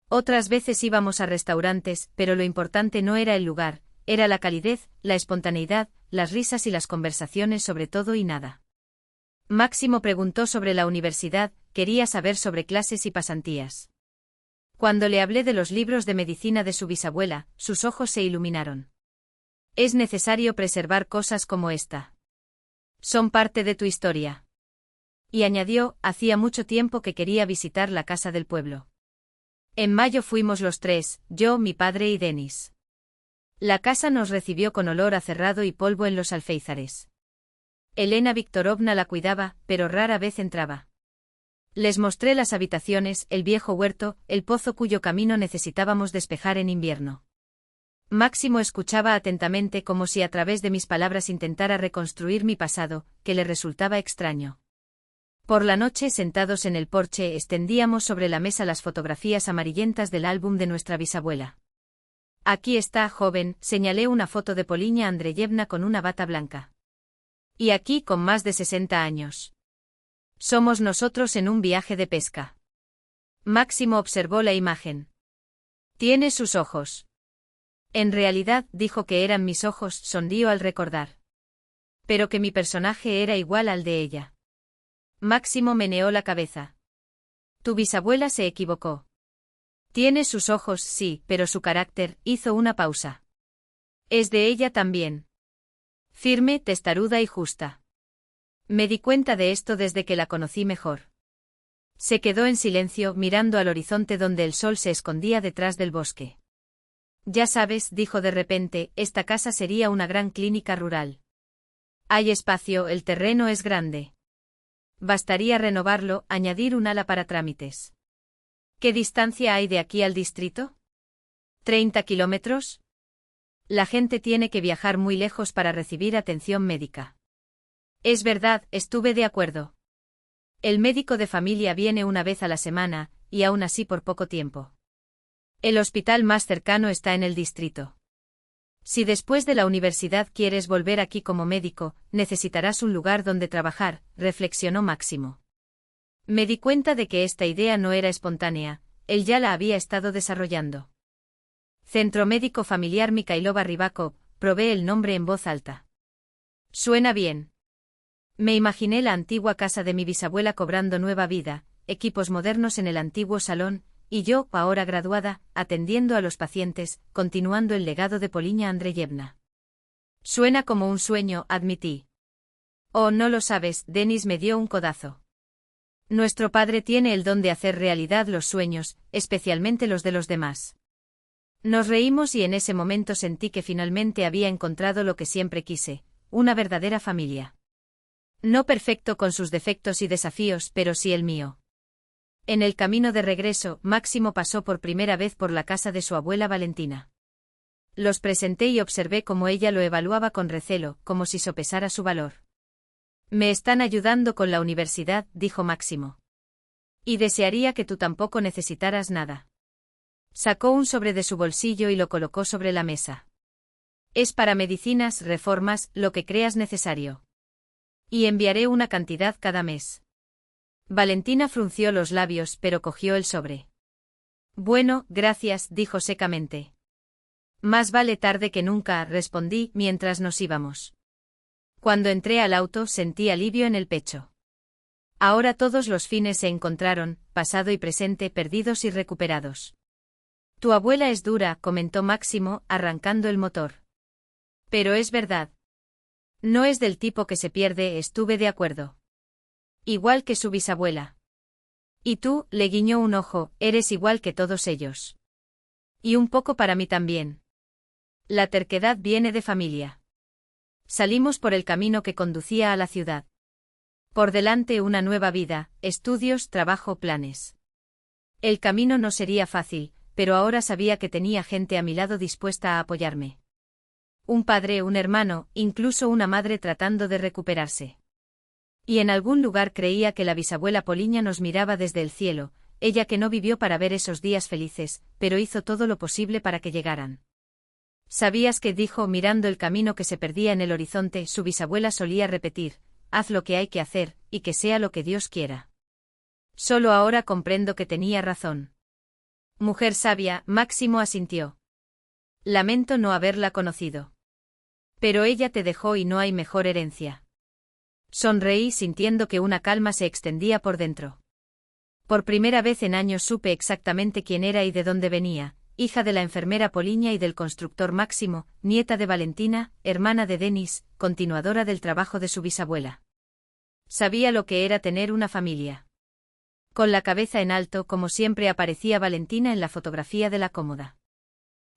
Otras veces íbamos a restaurantes, pero lo importante no era el lugar, era la calidez, la espontaneidad, las risas y las conversaciones sobre todo y nada. Máximo preguntó sobre la universidad, quería saber sobre clases y pasantías. Cuando le hablé de los libros de medicina de su bisabuela, sus ojos se iluminaron. Es necesario preservar cosas como esta. Son parte de tu historia. Y añadió, hacía mucho tiempo que quería visitar la casa del pueblo. En mayo fuimos los tres, yo, mi padre y Denis. La casa nos recibió con olor a cerrado y polvo en los alféizares. Elena Viktorovna la cuidaba, pero rara vez entraba. Les mostré las habitaciones, el viejo huerto, el pozo cuyo camino necesitábamos despejar en invierno. Máximo escuchaba atentamente como si a través de mis palabras intentara reconstruir mi pasado, que le resultaba extraño. Por la noche, sentados en el porche, extendíamos sobre la mesa las fotografías amarillentas del álbum de nuestra bisabuela. Aquí está, joven, señalé una foto de Poliña Andreyevna con una bata blanca. Y aquí con más de 60 años. Somos nosotros en un viaje de pesca. Máximo observó la imagen. Tiene sus ojos. En realidad, dijo que eran mis ojos, sonrió al recordar. Pero que mi personaje era igual al de ella. Máximo meneó la cabeza. Tu bisabuela se equivocó. Tiene sus ojos, sí, pero su carácter, hizo una pausa. Es de ella también. Firme, testaruda y justa. Me di cuenta de esto desde que la conocí mejor. Se quedó en silencio, mirando al horizonte donde el sol se escondía detrás del bosque. Ya sabes, dijo de repente, esta casa sería una gran clínica rural. Hay espacio, el terreno es grande. Bastaría renovarlo, añadir un ala para trámites. ¿Qué distancia hay de aquí al distrito? ¿30 kilómetros? La gente tiene que viajar muy lejos para recibir atención médica. Es verdad, estuve de acuerdo. El médico de familia viene una vez a la semana, y aún así por poco tiempo. El hospital más cercano está en el distrito. Si después de la universidad quieres volver aquí como médico, necesitarás un lugar donde trabajar, reflexionó Máximo. Me di cuenta de que esta idea no era espontánea, él ya la había estado desarrollando. Centro Médico Familiar Mikhailova Rybakov, probé el nombre en voz alta. Suena bien. Me imaginé la antigua casa de mi bisabuela cobrando nueva vida, equipos modernos en el antiguo salón, y yo, ahora graduada, atendiendo a los pacientes, continuando el legado de Poliña Andreyevna. Suena como un sueño, admití. Oh, no lo sabes, Denis me dio un codazo. Nuestro padre tiene el don de hacer realidad los sueños, especialmente los de los demás. Nos reímos y en ese momento sentí que finalmente había encontrado lo que siempre quise, una verdadera familia. No perfecto con sus defectos y desafíos, pero sí el mío. En el camino de regreso, Máximo pasó por primera vez por la casa de su abuela Valentina. Los presenté y observé cómo ella lo evaluaba con recelo, como si sopesara su valor. Me están ayudando con la universidad, dijo Máximo. Y desearía que tú tampoco necesitaras nada. Sacó un sobre de su bolsillo y lo colocó sobre la mesa. Es para medicinas, reformas, lo que creas necesario. Y enviaré una cantidad cada mes. Valentina frunció los labios, pero cogió el sobre. Bueno, gracias, dijo secamente. Más vale tarde que nunca, respondí, mientras nos íbamos. Cuando entré al auto sentí alivio en el pecho. Ahora todos los fines se encontraron, pasado y presente, perdidos y recuperados. Tu abuela es dura, comentó Máximo, arrancando el motor. Pero es verdad. No es del tipo que se pierde, estuve de acuerdo. Igual que su bisabuela. Y tú, le guiñó un ojo, eres igual que todos ellos. Y un poco para mí también. La terquedad viene de familia. Salimos por el camino que conducía a la ciudad. Por delante una nueva vida, estudios, trabajo, planes. El camino no sería fácil, pero ahora sabía que tenía gente a mi lado dispuesta a apoyarme. un padre, un hermano, incluso una madre tratando de recuperarse. Y en algún lugar creía que la bisabuela Poliña nos miraba desde el cielo, ella que no vivió para ver esos días felices, pero hizo todo lo posible para que llegaran. ¿Sabías que? Dijo mirando el camino que se perdía en el horizonte. Su bisabuela solía repetir, haz lo que hay que hacer, y que sea lo que Dios quiera. Solo ahora comprendo que tenía razón. Mujer sabia, Máximo asintió. Lamento no haberla conocido. Pero ella te dejó y no hay mejor herencia. Sonreí sintiendo que una calma se extendía por dentro. Por primera vez en años supe exactamente quién era y de dónde venía, hija de la enfermera Poliña y del constructor Máximo, nieta de Valentina, hermana de Denis, continuadora del trabajo de su bisabuela. Sabía lo que era tener una familia. Con la cabeza en alto, como siempre, aparecía Valentina en la fotografía de la cómoda.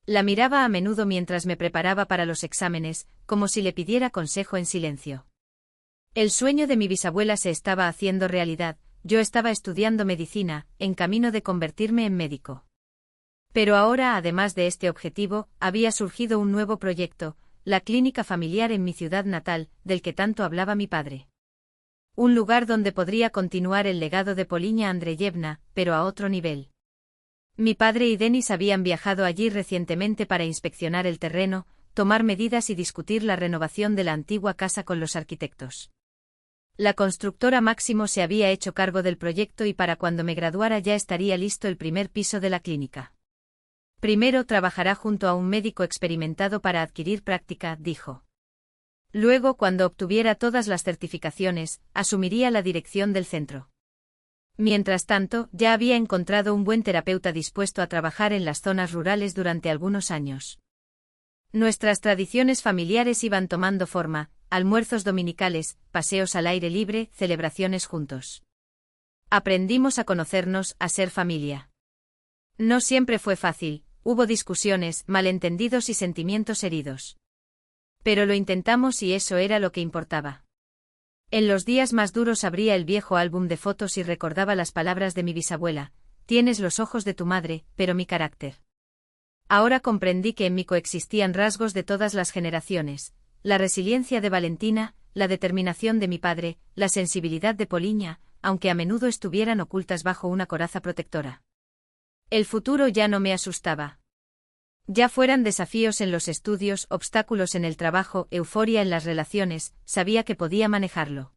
La miraba a menudo mientras me preparaba para los exámenes, como si le pidiera consejo en silencio. El sueño de mi bisabuela se estaba haciendo realidad. Yo estaba estudiando medicina, en camino de convertirme en médico. Pero ahora, además de este objetivo, había surgido un nuevo proyecto, la clínica familiar en mi ciudad natal, del que tanto hablaba mi padre. Un lugar donde podría continuar el legado de Poliña Andreyevna, pero a otro nivel. Mi padre y Denis habían viajado allí recientemente para inspeccionar el terreno, tomar medidas y discutir la renovación de la antigua casa con los arquitectos. La constructora Máximo se había hecho cargo del proyecto y para cuando me graduara ya estaría listo el primer piso de la clínica. Primero trabajará junto a un médico experimentado para adquirir práctica, dijo. Luego, cuando obtuviera todas las certificaciones, asumiría la dirección del centro. Mientras tanto, ya había encontrado un buen terapeuta dispuesto a trabajar en las zonas rurales durante algunos años. Nuestras tradiciones familiares iban tomando forma, almuerzos dominicales, paseos al aire libre, celebraciones juntos. Aprendimos a conocernos, a ser familia. No siempre fue fácil, hubo discusiones, malentendidos y sentimientos heridos. Pero lo intentamos y eso era lo que importaba. En los días más duros abría el viejo álbum de fotos y recordaba las palabras de mi bisabuela, tienes los ojos de tu madre, pero mi carácter. Ahora comprendí que en mí coexistían rasgos de todas las generaciones, la resiliencia de Valentina, la determinación de mi padre, la sensibilidad de Poliña, aunque a menudo estuvieran ocultas bajo una coraza protectora. El futuro ya no me asustaba. Ya fueran desafíos en los estudios, obstáculos en el trabajo, euforia en las relaciones, sabía que podía manejarlo.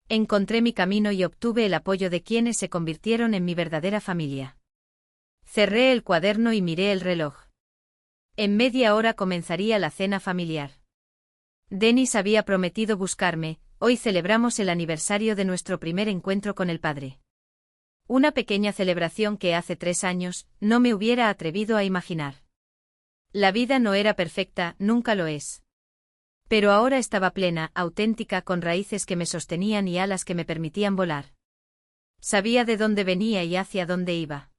Encontré mi camino y obtuve el apoyo de quienes se convirtieron en mi verdadera familia. Cerré el cuaderno y miré el reloj. En media hora comenzaría la cena familiar. Denis había prometido buscarme, hoy celebramos el aniversario de nuestro primer encuentro con el padre. Una pequeña celebración que hace 3 años no me hubiera atrevido a imaginar. La vida no era perfecta, nunca lo es. Pero ahora estaba plena, auténtica, con raíces que me sostenían y alas que me permitían volar. Sabía de dónde venía y hacia dónde iba.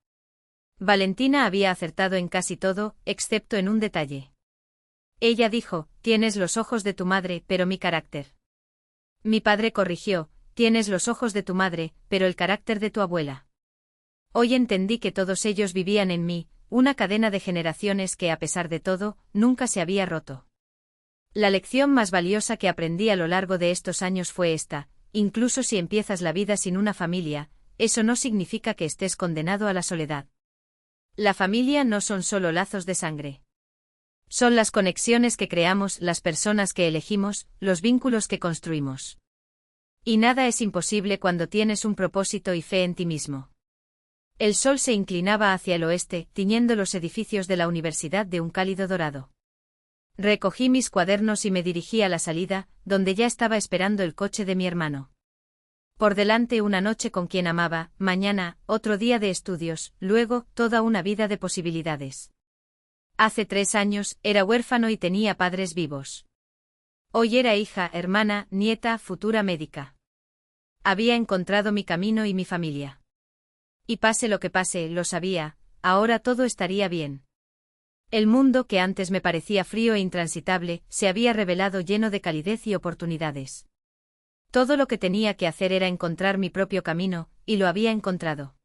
Valentina había acertado en casi todo, excepto en un detalle. Ella dijo, tienes los ojos de tu madre, pero mi carácter. Mi padre corrigió, tienes los ojos de tu madre, pero el carácter de tu abuela. Hoy entendí que todos ellos vivían en mí, una cadena de generaciones que a pesar de todo, nunca se había roto. La lección más valiosa que aprendí a lo largo de estos años fue esta, incluso si empiezas la vida sin una familia, eso no significa que estés condenado a la soledad. La familia no son solo lazos de sangre. Son las conexiones que creamos, las personas que elegimos, los vínculos que construimos. Y nada es imposible cuando tienes un propósito y fe en ti mismo. El sol se inclinaba hacia el oeste, tiñendo los edificios de la universidad de un cálido dorado. Recogí mis cuadernos y me dirigí a la salida, donde ya estaba esperando el coche de mi hermano. Por delante una noche con quien amaba, mañana, otro día de estudios, luego, toda una vida de posibilidades. Hace 3 años, era huérfano y tenía padres vivos. Hoy era hija, hermana, nieta, futura médica. Había encontrado mi camino y mi familia. Y pase lo que pase, lo sabía, ahora todo estaría bien. El mundo que antes me parecía frío e intransitable, se había revelado lleno de calidez y oportunidades. Todo lo que tenía que hacer era encontrar mi propio camino, y lo había encontrado.